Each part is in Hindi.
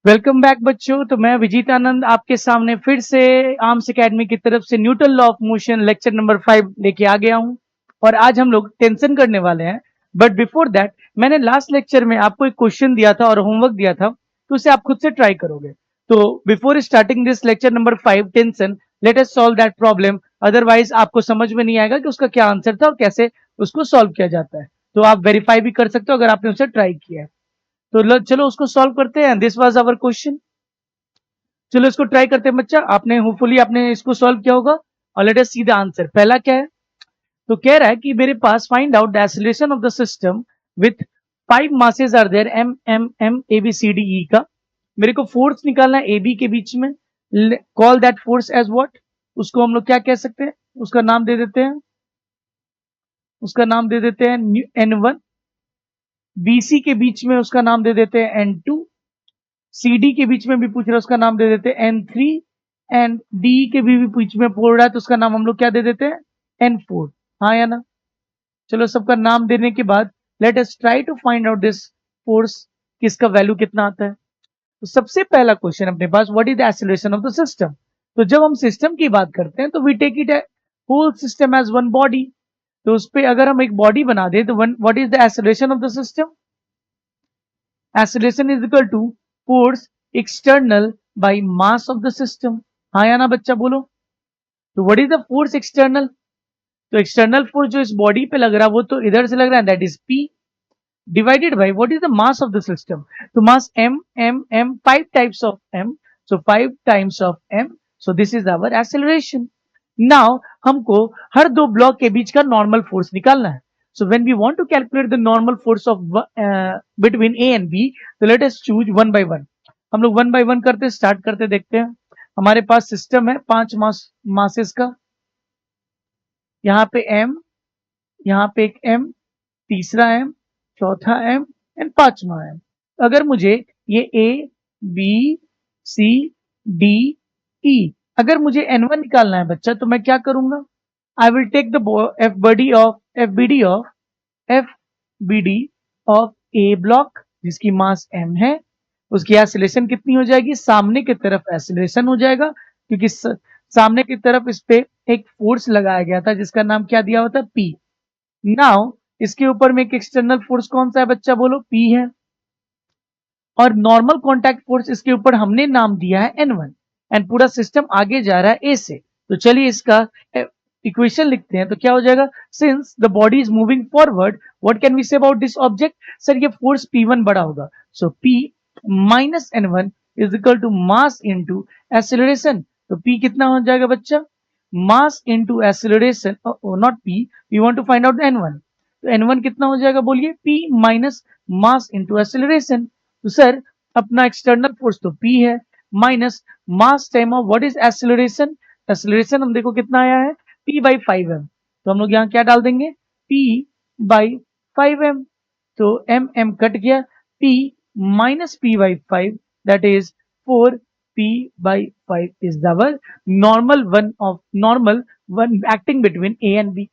वेलकम बैक बच्चों। तो मैं विजीत आनंद आपके सामने फिर से आर्म्स एकेडमी की तरफ से Newton law of motion lecture number 5 लेके आ गया हूं। और आज हम लोग टेंशन करने वाले हैं। बट बिफोर दैट मैंने लास्ट लेक्चर में आपको एक क्वेश्चन दिया था और होमवर्क दिया था, तो उसे आप खुद से ट्राई करोगे। तो before starting this lecture number 5 tension, late us solve that problem. Otherwise आपको समझ में नहीं आएगा कि उसका क्या आंसर था और कैसे उसको सॉल्व किया जाता है। तो आप वेरीफाई भी कर सकते हो अगर आपने उसे ट्राई किया है। तो चलो उसको सॉल्व करते हैं। This was our question. चलो इसको ट्राई करते हैं बच्चा। आपने होपफुली आपने इसको सॉल्व किया होगा और let us see the answer. पहला क्या है? तो कह रहा है कि मेरे पास find out the acceleration of the system with 5 masses are there, M M M A B C D E का। मेरे को फोर्स निकालना है ए बी के बीच में। Call that force as what? उसको हम लोग क्या कह सकते हैं? उसका नाम दे देते हैं, उसका नाम दे देते हैं N1। BC के बीच में उसका नाम दे देते हैं N2। CD के बीच में भी पूछ रहा है, उसका नाम दे देते हैं N3। एंड डी के भी बीच में बोल रहा है तो उसका नाम हम लोग क्या दे देते हैं? N4। हाँ या ना? चलो सबका नाम देने के बाद let us try to find out this force, किसका वैल्यू कितना आता है। तो सबसे पहला क्वेश्चन अपने पास, what is the acceleration of the system. तो जब हम सिस्टम की बात करते हैं तो we take it whole system as one body. तो उस पे अगर हम एक बॉडी बना दे तो what is the acceleration of the system? Acceleration is equal to force external by mass of the system. हाँ या ना बच्चा बोलो। तो what is the force external? तो एक्सटर्नल फोर्स जो इस बॉडी पे लग रहा है वो तो इधर से लग रहा है, that is P divided by what is the mass of the system. तो mass M M M, 5 types of M, so 5 times of M, so this is our acceleration. Now हमको हर दो ब्लॉक के बीच का नॉर्मल फोर्स निकालना है। So when we want to calculate the normal force of between A and B, तो let us choose one by one. हम लोग वन बाय वन करते स्टार्ट करते देखते हैं। हमारे पास सिस्टम है 5 मासेस का। यहाँ पे M, यहाँ पे एक M, तीसरा M, चौथा M एंड पांचवा M। अगर मुझे ये A B C D E, अगर मुझे N1 निकालना है बच्चा, तो मैं क्या करूंगा? I will take the F B D of a block, जिसकी मास M है। उसकी एक्सीलरेशन कितनी हो जाएगी? सामने की तरफ एक्सीलरेशन हो जाएगा, क्योंकि सामने की तरफ इस पे एक फोर्स लगाया गया था जिसका नाम क्या दिया हुआ था? P। नाउ इसके ऊपर में एक एक्सटर्नल फोर्स कौन सा है बच्चा बोलो? P है। और नॉर्मल कॉन्टैक्ट फोर्स इसके ऊपर हमने नाम दिया है N1। एंड पूरा सिस्टम आगे जा रहा है A से। तो चलिए इसका इक्वेशन लिखते हैं। तो क्या हो जाएगा? Since the body is moving forward, what can we say about this object? Sir ये फोर्स P1 बड़ा होगा, so P minus N1 is equal to mass into acceleration. तो P कितना हो जाएगा बच्चा? Mass into acceleration, not P, we want to find out N1। तो N1 कितना हो जाएगा बोलिए? P minus mass into acceleration. तो सर अपना एक्सटर्नल फोर्स तो P है, minus mass time of what is acceleration. Acceleration हम देखो कितना आया है? P by 5m। तो हम लोग यहाँ क्या डाल देंगे? P by 5m। तो m m कट गया, P minus P by 5, that is 4P by 5 is our normal one acting between A and B।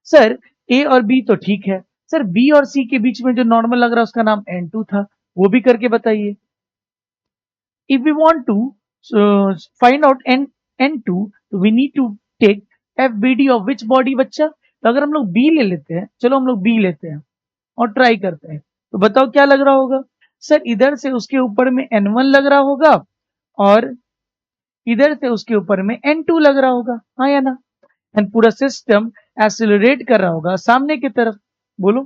Sir A और B तो ठीक है, सर B और C के बीच में जो नॉर्मल लग रहा है उसका नाम N2 था, वो भी करके बताइए। If we want to find out N2, तो we need to take FBD of which body बच्चा? तो अगर हम लोग B ले लेते हैं, चलो हम लोग B लेते हैं और ट्राई करते हैं, तो बताओ क्या लग रहा होगा? सर इधर से उसके ऊपर में N1 लग रहा होगा और इधर से उसके ऊपर में N2 लग रहा होगा, हाँ या ना? एंड पूरा सिस्टम एक्सिलरेट कर रहा होगा सामने की तरफ। बोलो।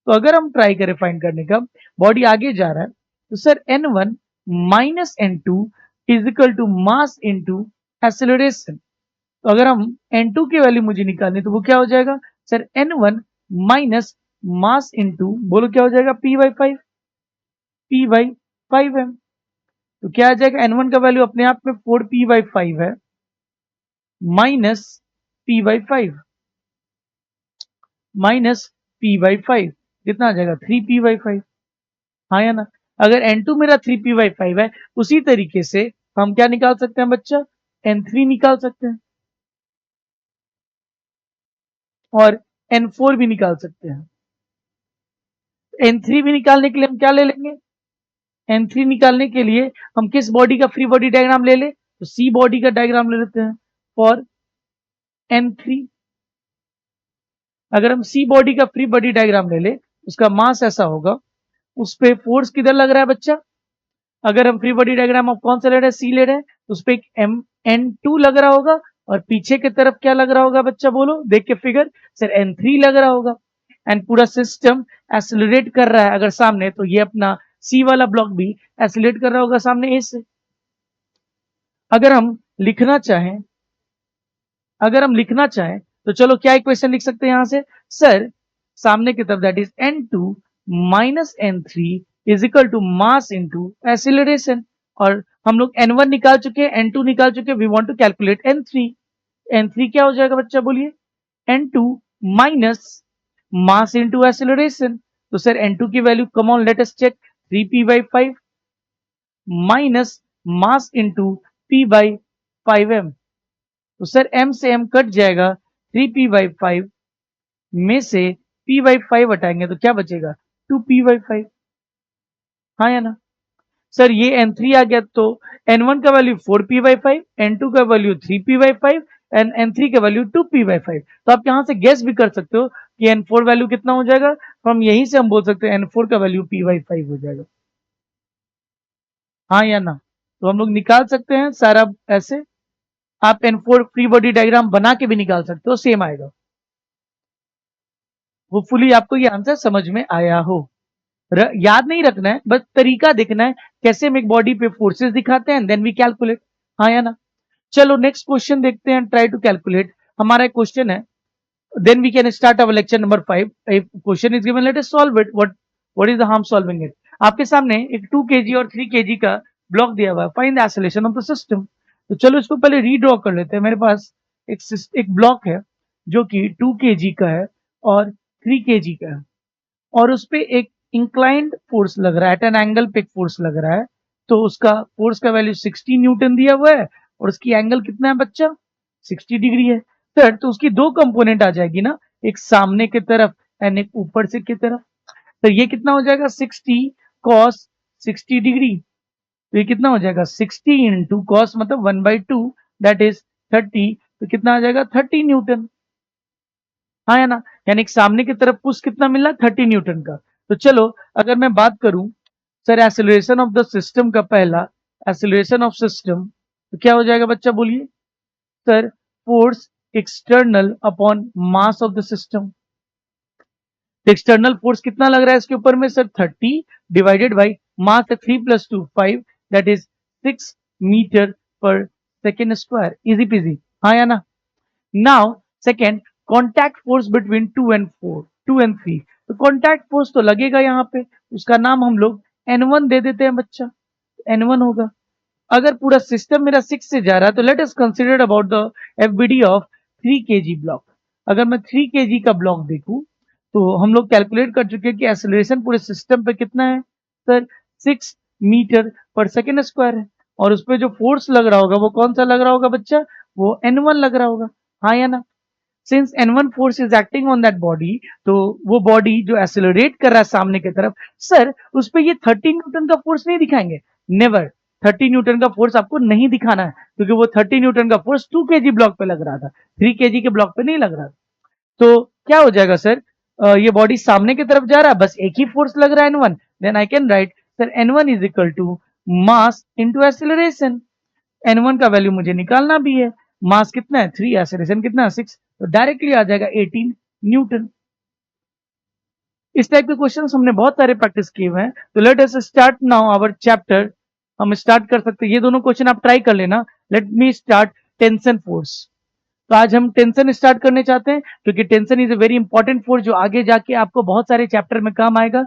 तो अगर हम ट्राई करें फाइंड करने का, बॉडी आगे जा रहा है, तो sir N1 minus N2 is equal to mass into acceleration. तो अगर हम N2 की वैल्यू मुझे निकालनी, तो वो क्या हो जाएगा? Sir N1 minus mass into, बोलो क्या हो जाएगा? P by 5, P by 5m। तो क्या आ जाएगा? N1 का वैल्यू अपने आप में 4P बाई 5 है, minus P by 5, minus P by 5 कितना आ जाएगा? 3P by 5। हाँ या ना? अगर N2 मेरा 3P बाई 5 है, उसी तरीके से हम क्या निकाल सकते हैं बच्चा? N3 निकाल सकते हैं और N4 भी निकाल सकते हैं। N3 भी निकालने के लिए हम क्या ले लेंगे? N3 निकालने के लिए हम किस बॉडी का फ्री बॉडी डायग्राम ले ले, तो C बॉडी का डायग्राम ले लेते हैं फॉर N3। अगर हम C बॉडी का फ्री बॉडी डायग्राम ले ले, उसका मास ऐसा होगा, उस पे फोर्स किधर लग रहा है बच्चा, अगर हम फ्री बॉडी डायग्राम ऑफ कौन सा ले रहे हैं, सी ले रहे हैं, तो उस पे एक N2 लग रहा होगा और पीछे की तरफ क्या लग रहा होगा बच्चा, बोलो देख के फिगर, सर N3 लग रहा होगा। एंड पूरा सिस्टम एक्सेलरेट कर रहा है अगर सामने, तो ये अपना सी वाला ब्लॉक भी एक्सेलरेट कर रहा होगा सामने ए से। अगर हम लिखना चाहें तो चलो क्या इक्वेशन लिख सकते हैं यहां से, सर सामने की तरफ that is N2 minus N3 is equal to mass into acceleration. और हम लोग N1 निकाल चुके हैं, N2 निकाल चुके हैं, we want to calculate N3। N3 क्या हो जाएगा बच्चा, बोलिए, N2 minus mass into acceleration. तो सर N2 की value come on let us check, 3p/5 minus mass into p/5m। तो सर m से m कट जाएगा, 3p/5 में से p/5 हटाएंगे तो क्या बचेगा, 2p/5। हाँ या ना सर, ये N3 आ गया तो N1 का वैल्यू 4p/5, N2 का वैल्यू 3p/5 एंड N3 का वैल्यू 2p/5। तो आप यहां से गेस भी कर सकते हो कि N4 वैल्यू कितना हो जाएगा, तो हम यहीं से हम बोल सकते हैं N4 का वैल्यू p/5 हो जाएगा। हाँ या ना, तो हम लोग निकाल सकते हैं सारा ऐसे, आप N4 फ्री बॉडी डायग्राम बना के भी निकाल सकते हो, सेम आएगा। होपफुली आपको ये आंसर समझ में आया हो। याद नहीं रखना है, बस तरीका देखना है कैसे हम एक बॉडी पे फोर्सेस दिखाते हैं, देन वी कैलकुलेट। हाँ या ना, चलो नेक्स्ट क्वेश्चन देखते हैं, ट्राई टू कैलकुलेट। हमारा एक क्वेश्चन है, then we can start our lecture number 5। Question is given, let us solve it. What is the harm solving it. आपके सामने एक 2 kg और 3 kg का ब्लॉक दिया हुआ है, find the acceleration of the system. तो चलो इसको पहले रीड्रॉ कर लेते हैं। मेरे पास एक ब्लॉक है जो कि 2 kg का है और 3 kg का है, और उस पे एक इंक्लाइंड फोर्स लग रहा है, एट एन एंगल पे फोर्स लग रहा है। तो उसका फोर्स का वैल्यू 60 न्यूटन दिया हुआ है और उसकी एंगल कितना है बच्चा, 60 डिग्री है। सर तो उसकी दो कंपोनेंट आ जाएगी ना, एक सामने की तरफ एंड एक ऊपर से की तरफ। तो ये कितना हो जाएगा, 60 cos 60 डिग्री। तो ये कितना हो जाएगा, 60 इंटू कॉस मतलब 1/2 दैट इज 30। तो कितना आ जाएगा, 30 न्यूटन। हाँ या ना, यानी कि सामने की तरफ पुश कितना मिल रहा है, 30 न्यूटन का। तो चलो अगर मैं बात करूं sir acceleration of the system का, पहला एक्सेलरेशन ऑफ सिस्टम तो क्या हो जाएगा बच्चा, बोलिए sir, force external upon mass of the system. External force कितना लग रहा है इसके ऊपर में, sir 30 divided by mass 3 + 2 5 that is 6 metre per second square, easy peasy. हाँ या ना। Now second, contact force between 2 and 3। तो कॉन्टैक्ट फोर्स तो लगेगा यहाँ पे, उसका नाम हम लोग N1 दे देते हैं बच्चा, N1 होगा। अगर पूरा सिस्टम मेरा 6 से जा रहा है तो let us consider about the FBD of 3 kg block. अगर मैं 3 kg का ब्लॉक देखूं तो हम लोग कैलकुलेट कर चुके हैं कि एक्सेलरेशन पूरे सिस्टम पे कितना है, sir 6 metre per second square है। और उस पर जो फोर्स लग रहा होगा वो कौन सा लग रहा होगा बच्चा, वो N1 लग रहा होगा। हाँ या ना, since N1 force is acting on that body, तो वो बॉडी जो एक्सेलरेट कर रहा है सामने की तरफ, सर उस पर ये 30 न्यूटन का फोर्स नहीं दिखाएंगे, नेवर। 30 न्यूटन का फोर्स आपको नहीं दिखाना है, क्योंकि वो 30 न्यूटन का फोर्स 2 kg ब्लॉक पे लग रहा था, 3 kg के ब्लॉक पे नहीं लग रहा था। तो क्या हो जाएगा सर, ये बॉडी सामने की तरफ जा रहा है, बस एक ही फोर्स लग रहा है N1, then I can write sir N1 is equal to mass into acceleration. N1 का वैल्यू मुझे निकालना भी है, मास कितना है 3, एक्सेलरेशन कितना है 6, तो डायरेक्टली आ जाएगा 18 न्यूटन। इस टाइप के क्वेश्चंस हमने बहुत सारे प्रैक्टिस किए हुए हैं। तो let us start now our chapter. हम स्टार्ट कर सकते हैं, ये दोनों क्वेश्चन आप ट्राई कर लेना। Let me start tension force. तो आज हम टेंशन स्टार्ट करने चाहते हैं, क्योंकि tension is a very important force जो आगे जाके आपको बहुत सारे चैप्टर में काम आएगा।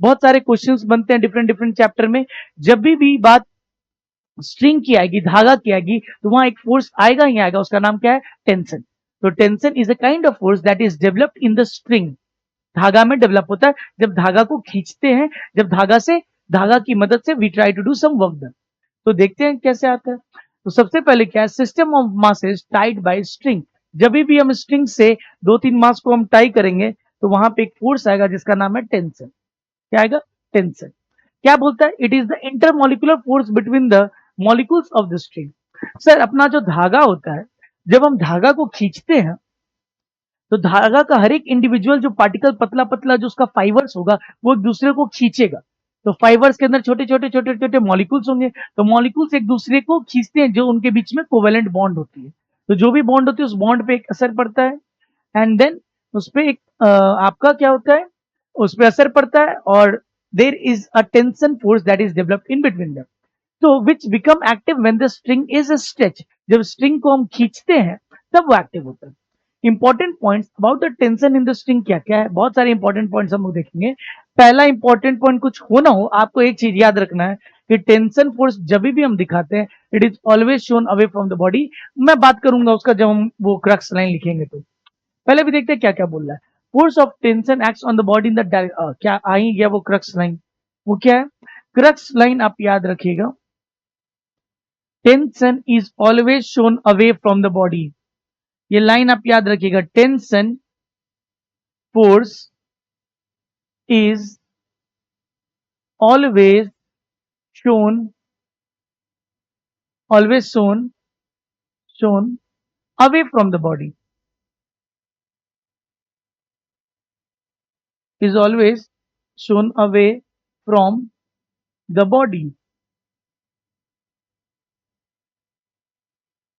बहुत सारे क्वेश्चंस बनते हैं डिफरेंट डिफरेंट चैप्टर में। जब भी बात स्ट्रिंग की आएगी, धागा की आएगी, तो वहां एक फोर्स आएगा ही आएगा, उसका नाम क्या है, टेंशन। तो tension is a kind of force that is developed in the string. धागा में डेवलप होता है जब धागा को खींचते हैं, जब धागा की मदद से we try to do some work done. तो देखते हैं कैसे आता है। तो सबसे पहले क्या है, system of masses tied by string. जब भी हम स्ट्रिंग से 2-3 मास को हम टाई करेंगे तो वहां पे एक फोर्स आएगा जिसका नाम है टेंशन। क्या आएगा, टेंशन। क्या बोलता है? It is the intermolecular force between the molecules of the string. Sir अपना जो धागा होता है, जब हम धागा को खींचते हैं तो धागा का हर एक इंडिविजुअल जो पार्टिकल पतला पतला जो उसका फाइबर्स होगा वो एक दूसरे को खींचेगा। तो फाइबर्स के अंदर छोटे छोटे छोटे छोटे मॉलिक्यूल्स होंगे, तो मॉलिक्यूल्स एक दूसरे को खींचते हैं, जो उनके बीच में कोवेलेंट बॉन्ड होती है। तो जो भी बॉन्ड होती है उस बॉन्ड पे एक असर पड़ता है, एंड देन उस पे एक आपका क्या होता है, उस पे असर पड़ता है, और there is a tension force that is developed in between them, तो which become active when the string is stretch. जब स्ट्रिंग को हम खींचते हैं तब वो एक्टिव होता है। Important points about the tension in the string क्या क्या है, बहुत सारे इंपॉर्टेंट पॉइंट्स हम लोग देखेंगे। पहला इंपॉर्टेंट पॉइंट, कुछ हो ना हो आपको एक चीज याद रखना है कि टेंशन फोर्स जब भी हम दिखाते हैं it is always shown away from the body. मैं बात करूंगा उसका जब हम वो क्रक्स लाइन लिखेंगे। तो पहले भी देखते हैं क्या क्या बोल रहा है। Force of tension acts on the body in the क्या आ ही गया वो क्रक्स लाइन, वो क्या है? क्रक्स लाइन आप याद रखिएगा, tension is always shown away from the body. ये लाइन आप याद रखिएगा, tension force is always shown shown away from the body, is always shown away from the body।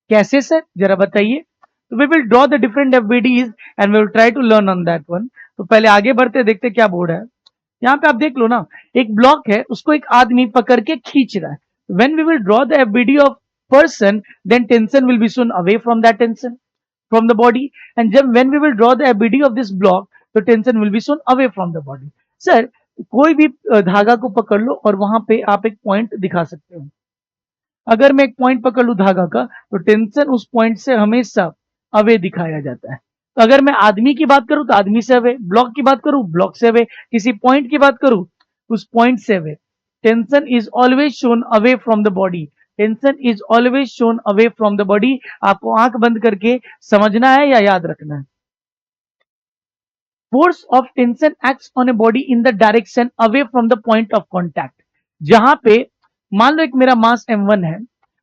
कैसे सर, जरा बताइए। तो we will draw the different FBDs and we will try to learn on that one. तो पहले आगे बढ़ते देखते क्या बोर्ड है। यहाँ पे आप देख लो ना, एक ब्लॉक है, उसको एक आदमी पकड़ के खींच रहा है। When we will draw the FBD of person, then tension will be shown away from that tension from the body, and जब when we will draw the FBD of this block, तो tension will be shown away from the body। Sir कोई भी धागा को पकड़ लो और वहां पे आप एक पॉइंट दिखा सकते हो। अगर मैं एक पॉइंट पकड़ लू धागा का, तो टेंशन उस पॉइंट से हमेशा अवे दिखाया जाता है। तो अगर मैं आदमी की बात करूं तो आदमी से अवे, ब्लॉक की बात करूं ब्लॉक से अवे, किसी पॉइंट की बात करूं उस पॉइंट से away. Tension is always shown away from the body, tension is always shown away from the body. आपको आंख बंद करके समझना है या याद रखना है। Force of tension acts on a body in the direction away from the point of contact. जहां पे मान लो एक मेरा मास m1 है,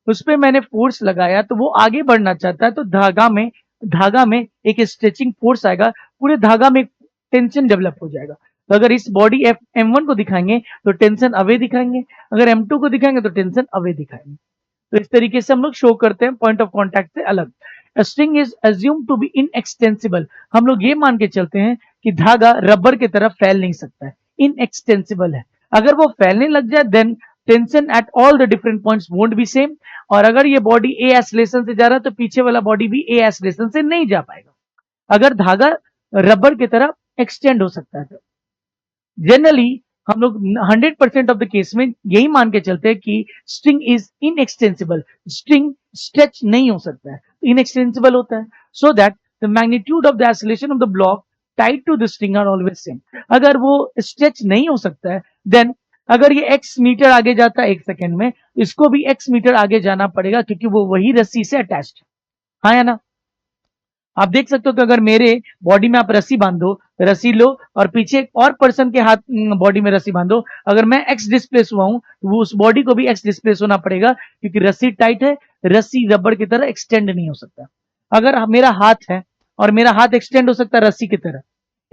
उस पर मैंने फोर्स लगाया तो वो आगे बढ़ना चाहता है, तो धागा में एक स्ट्रेचिंग फोर्स आएगा, पूरे धागा में टेंशन डेवलप हो जाएगा। तो अगर इस बॉडी m1 को दिखाएंगे तो टेंशन अवे दिखाएंगे, अगर m2 को दिखाएंगे तो टेंशन अवे दिखाएंगे। तो इस तरीके से हम लोग शो करते हैं पॉइंट ऑफ कॉन्टैक्ट से अलग। String is assume to be inextensible. हम लोग ये मान के चलते हैं कि धागा रबर की तरह फैल नहीं सकता है, इनएक्सटेंसिबल है। अगर वो फैलने लग जाए then tension at all the different points won't be same. और अगर ये बॉडी ए एक्सेलरेशन से जा रहा है तो पीछे वाला बॉडी भी ए एक्सेलरेशन से नहीं जा पाएगा, अगर धागा रबर की तरह एक्सटेंड हो सकता है। जनरली हम लोग 100% ऑफ द केस में यही मान के चलते हैं कि string is inextensible, string stretch नहीं हो सकता है, इनएक्सटेंसिबल होता है, so that the magnitude of the acceleration of the block tied to the string are always same. अगर वो स्ट्रेच नहीं हो सकता है देन अगर ये x मीटर आगे जाता है 1 सेकेंड में, इसको भी x मीटर आगे जाना पड़ेगा क्योंकि वो वही रस्सी से अटैच्ड है। हाँ या ना? आप देख सकते हो कि अगर मेरे बॉडी में आप रस्सी बांधो, रस्सी लो और पीछे एक और पर्सन के हाथ बॉडी में रस्सी बांधो, अगर मैं एक्स डिस्प्लेस हुआ हूं तो वो उस बॉडी को भी एक्स डिस्प्लेस होना पड़ेगा क्योंकि रस्सी टाइट है, रस्सी रबड़ की तरह एक्सटेंड नहीं हो सकता। अगर मेरा हाथ है और मेरा हाथ एक्सटेंड हो सकता है रस्सी की तरह।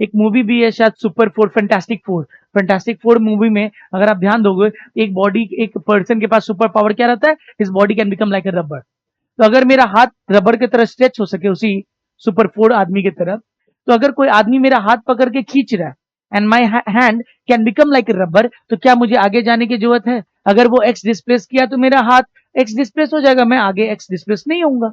एक मूवी भी है शायद super four, fantastic four movie में अगर आप ध्यान दोगे, एक पर्सन के पास सुपर पावर क्या रहता है, his body can become like a rubber. तो अगर मेरा हाथ रबर की तरह स्ट्रेच हो सके उसी सुपर फोर आदमी की तरफ, तो अगर कोई आदमी मेरा हाथ पकड़ के खींच रहा है and my hand can become like rubber, तो क्या मुझे आगे जाने की जरूरत है? अगर वो एक्स डिस्प्लेस किया तो मेरा हाथ एक्स डिस्प्लेस हो जाएगा, मैं आगे एक्स डिस्प्लेस नहीं होऊंगा।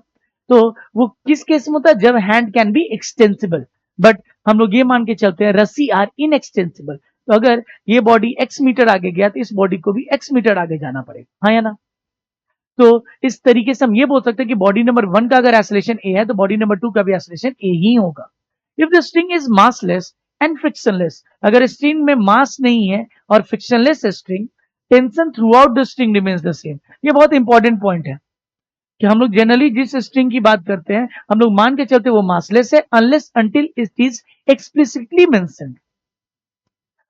तो वो किस केस में होता है? जब hand can be extensible. But हम लोग ये मान के चलते हैं रस्सी आर इनएक्सटेंसिबल। तो अगर ये बॉडी एक्स मीटर आगे गया तो इस बॉडी को भी एक्स मीटर आगे जाना पड़ेगा। हाँ या ना? तो इस तरीके से हम ये बोल सकते हैं कि बॉडी नंबर 1 का अगर एक्सेलरेशन ए है तो बॉडी नंबर 2 का भी एक्सेलरेशन ए ही होगा। If the string is massless and frictionless, अगर स्ट्रिंग में मास नहीं है और फ्रिक्शनलेस है string, tension through out the string remains the same. ये बहुत इंपॉर्टेंट पॉइंट है कि हम लोग जनरली जिस स्ट्रिंग की बात करते हैं हम लोग मान के चलते वो मासलेस है unless until it is explicitly mentioned.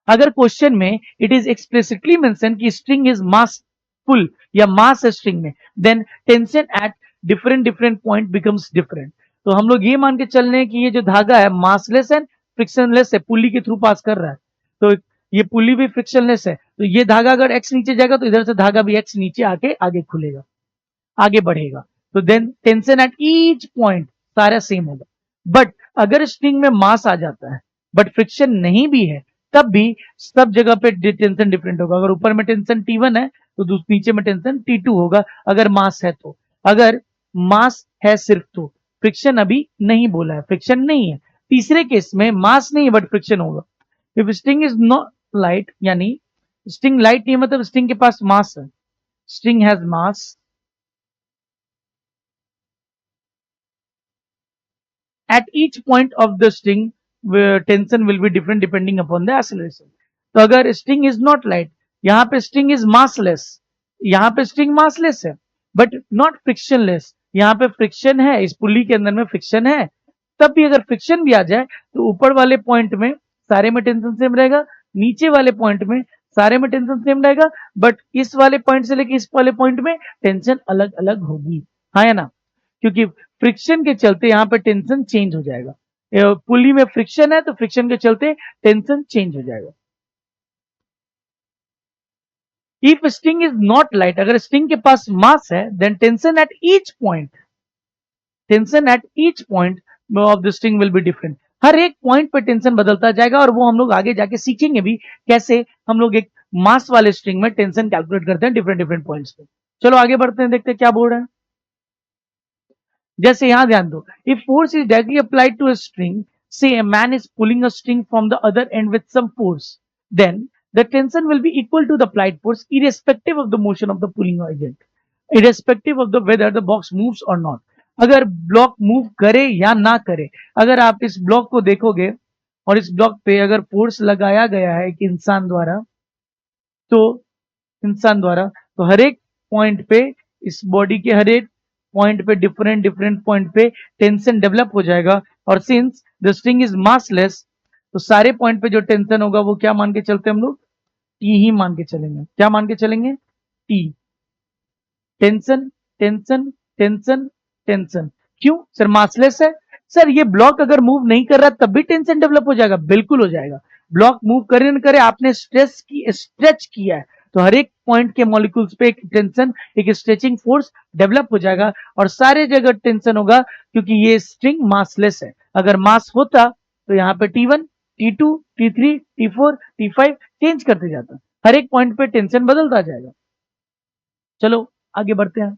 अगर क्वेश्चन में इट इज एक्सप्लिसिटली मेंशन कि स्ट्रिंग इज मासफुल या मास है स्ट्रिंग में, then tension at different different point becomes different. तो हम लोग ये मान के चल रहे हैं कि ये जो धागा है मासलेस एंड फ्रिक्शनलेस है, पुली के थ्रू पास कर रहा है, तो ये पुली भी फ्रिक्शनलेस है, तो ये धागा अगर एक्स नीचे जाएगा तो इधर से धागा भी एक्स नीचे आके आगे खुलेगा, आगे बढ़ेगा। तो then tension at each point सारा सेम होगा। बट अगर स्ट्रिंग में मास आ जाता है बट फ्रिक्शन नहीं भी है, तब भी सब जगह पे टेंशन डिफरेंट होगा। अगर ऊपर में टेंशन T1 है तो नीचे में टेंशन T2 होगा, अगर मास है तो। अगर मास है सिर्फ तो फ्रिक्शन अभी नहीं बोला है, फ्रिक्शन नहीं है। तीसरे केस में मास नहीं है बट फ्रिक्शन होगा। If string is not light, यानी स्ट्रिंग लाइट नहीं मतलब स्ट्रिंग के पास मास है, string has mass at each point of the string where tension will be different depending upon the acceleration। तो अगर string is not light, यहाँ पे string is massless, यहाँ पे string massless है but not frictionless, यहाँ पे friction है, इस पुली के अंदर में friction है, तब भी अगर friction भी आ जाए तो ऊपर वाले पॉइंट में सारे में टेंशन सेम रहेगा, नीचे वाले पॉइंट में सारे में टेंशन सेम रहेगा, बट इस वाले पॉइंट से लेके इस वाले पॉइंट में टेंशन अलग अलग होगी, हाँ या ना? क्योंकि फ्रिक्शन के चलते यहाँ पे टेंशन चेंज हो जाएगा। पुली में फ्रिक्शन है तो फ्रिक्शन के चलते टेंशन चेंज हो जाएगा। If string is not light, अगर स्ट्रिंग के पास मास है, then tension at each point of the string will be different. हर एक पॉइंट पे टेंशन बदलता जाएगा और वो हम लोग आगे जाके सीखेंगे भी कैसे हम लोग एक मास वाले स्ट्रिंग में टेंशन कैलकुलेट करते हैं डिफरेंट डिफरेंट पॉइंट्स पे। चलो आगे बढ़ते हैं, देखते हैं क्या बोल रहे हैं। जैसे यहां ध्यान दो, if force is directly applied to a string, say a man is pulling a string from the other end with some force, then the tension will be equal to the applied force irrespective of the motion of the pulling agent, irrespective of the whether the box moves or not। अगर ब्लॉक मूव करे या ना करे, अगर आप इस ब्लॉक को देखोगे और इस ब्लॉक पे अगर फोर्स लगाया गया है कि इंसान द्वारा, तो हर एक पॉइंट पे, इस बॉडी के हर एक पॉइंट पे डिफरेंट डिफरेंट पॉइंट पे टेंशन डेवलप हो जाएगा। और since the string is massless, तो सारे पॉइंट पे जो टेंशन होगा वो क्या मान के चलते हम लोग? टी ही मान के चलेंगे। क्या मान के चलेंगे? T. Tension tension tension tension. क्यों सर? मासलेस है। सर ये ब्लॉक अगर मूव नहीं कर रहा तब भी टेंशन डेवलप हो जाएगा? बिल्कुल हो जाएगा। ब्लॉक मूव करे न करे, आपने स्ट्रेच किया है तो हर एक पॉइंट के मॉलिक्यूल्स पे एक टेंशन, एक स्ट्रेचिंग फोर्स डेवलप हो जाएगा और सारे जगह टेंशन होगा क्योंकि ये स्ट्रिंग मासलेस है। अगर मास होता तो यहाँ पे T1 T2 T3 T4 T5 change करते जाता, हर एक पॉइंट पे टेंशन बदलता जाएगा। चलो आगे बढ़ते हैं।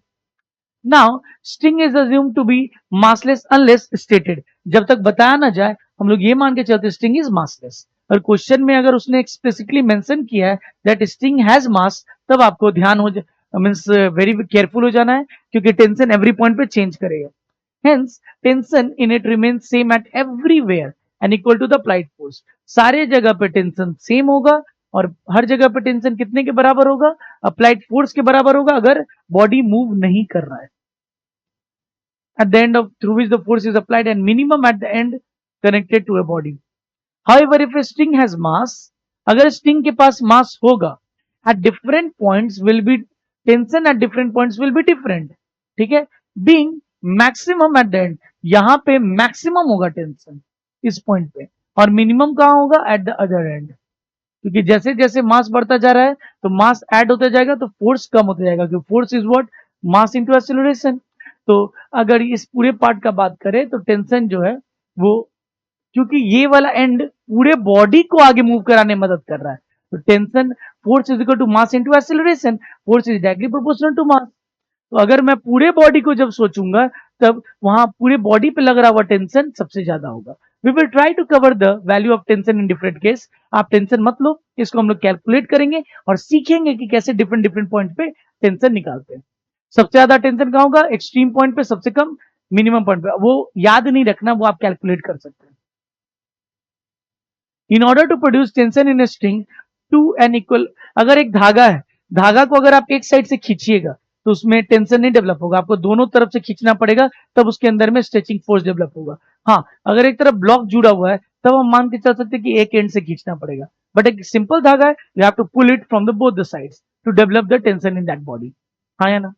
Now string is assume to be massless unless stated. जब तक बताया ना जाए हम लोग ये मान के चलते स्ट्रिंग इज मासलेस। और क्वेश्चन में अगर उसने एक्सप्लिसिटली मेंशन किया है दैट स्ट्रिंग हैज मास, तब आपको ध्यान हो मींस वेरी केयरफुल हो जाना है क्योंकि टेंशन एवरी पॉइंट पे चेंज करेगा। Hence tension in it remains same at everywhere and equal to the applied force. सारे जगह पे टेंशन सेम होगा और हर जगह पे टेंशन कितने के बराबर होगा? अप्लाइड फोर्स के बराबर होगा अगर बॉडी मूव नहीं कर रहा है। at the end of through which the force is applied and minimum at the end connected to a body. However, if a string has mass, अगर string के पास mass होगा, at different points will be tension at different points will be different, ठीक है? Being maximum at the end, यहाँ पे maximum होगा tension इस point पे और minimum कहाँ होगा? at the other end। क्योंकि जैसे जैसे मास बढ़ता जा रहा है तो मास ऐड होता जाएगा तो फोर्स कम होता जाएगा, क्योंकि force is what? Mass into acceleration. तो अगर इस पूरे पार्ट का बात करें तो टेंशन जो है वो, क्योंकि ये वाला एंड पूरे बॉडी को आगे मूव कराने में मदद कर रहा है, तो tension force is equal to mass into acceleration, force is directly proportional to mass. तो अगर मैं पूरे बॉडी को जब सोचूंगा तब वहां पूरे बॉडी पे लग रहा हुआ टेंशन सबसे ज्यादा होगा। We will try to cover the value of tension in different case. आप टेंशन मत लो, इसको हम लोग कैलकुलेट करेंगे और सीखेंगे कि कैसे डिफरेंट डिफरेंट पॉइंट पे टेंशन निकालते हैं। सबसे ज्यादा टेंशन कहाँ होगा? एक्सट्रीम पॉइंट पे, सबसे कम मिनिमम पॉइंट पे। वो याद नहीं रखना, वो आप कैलकुलेट कर सकते हैं। In order to produce tension in a string to an equal, अगर एक धागा है, धागा को अगर आप एक साइड से खींचिएगा तो उसमें टेंशन नहीं डेवलप होगा, आपको दोनों तरफ से खींचना पड़ेगा तब उसके अंदर में स्ट्रेचिंग फोर्स डेवलप होगा। हाँ, अगर एक तरफ ब्लॉक जुड़ा हुआ है तब हम मान के चल सकते हैं कि एक एंड से खींचना पड़ेगा, बट एक सिंपल धागा है, you have to pull it from the both the sides to develop the tension in that body. हाँ या ना?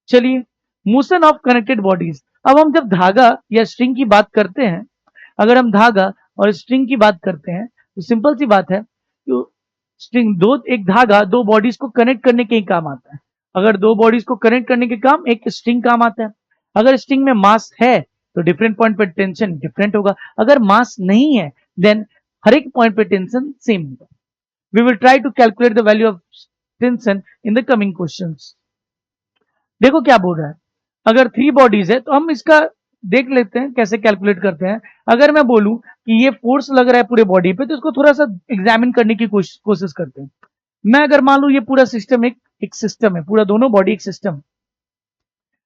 चलिए, मोशन ऑफ कनेक्टेड बॉडीज। अब हम जब धागा या स्ट्रिंग की बात करते हैं, अगर हम धागा और स्ट्रिंग की बात करते हैं तो सिंपल सी बात है कि स्ट्रिंग दो, एक धागा दो बॉडीज को कनेक्ट करने के ही काम आता है। अगर दो बॉडीज को कनेक्ट करने के काम एक स्ट्रिंग काम आता है। अगर स्ट्रिंग में मास है तो डिफरेंट पॉइंट पे टेंशन डिफरेंट होगा, अगर मास नहीं है देन हर एक पॉइंट पे टेंशन सेम होगा। We will try to calculate the value of tension in the coming questions. देखो क्या बोल रहा है, अगर थ्री बॉडीज है तो हम इसका देख लेते हैं कैसे कैलकुलेट करते हैं। अगर मैं बोलूं कि ये फोर्स लग रहा है पूरे बॉडी पे, तो इसको थोड़ा सा एग्जामिन करने की कोशिश करते हैं। मैं अगर मान लूं ये पूरा सिस्टम एक सिस्टम है, पूरा दोनों बॉडी एक सिस्टम,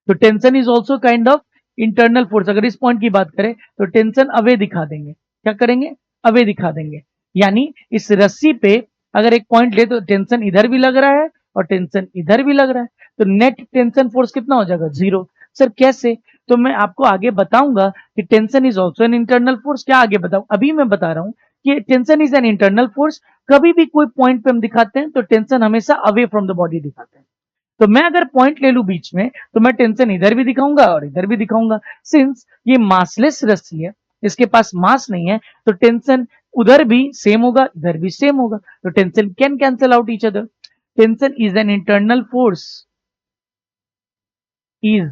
तो tension is also kind of internal force. अगर इस पॉइंट की बात करें तो टेंशन अवे दिखा देंगे। क्या करेंगे? अवे दिखा देंगे। यानी इस रस्सी पे अगर एक पॉइंट ले तो टेंशन इधर भी लग रहा है और टेंशन इधर भी लग रहा है, तो नेट टेंशन फोर्स कितना हो जाएगा? जीरो। सर कैसे? तो मैं आपको आगे बताऊंगा कि tension is also an internal force. क्या आगे बताऊं? अभी मैं बता रहा हूं कि tension is an internal force. कभी भी कोई पॉइंट पे हम दिखाते हैं तो टेंशन हमेशा अवे फ्रॉम द बॉडी दिखाते हैं। तो मैं अगर पॉइंट ले लू बीच में तो मैं टेंशन इधर भी दिखाऊंगा और इधर भी दिखाऊंगा। सिंस ये मासलेस रस्सी है, इसके पास मास नहीं है, तो टेंशन उधर भी सेम होगा, इधर भी सेम होगा, तो tension can cancel out each other. Tension is an internal force, is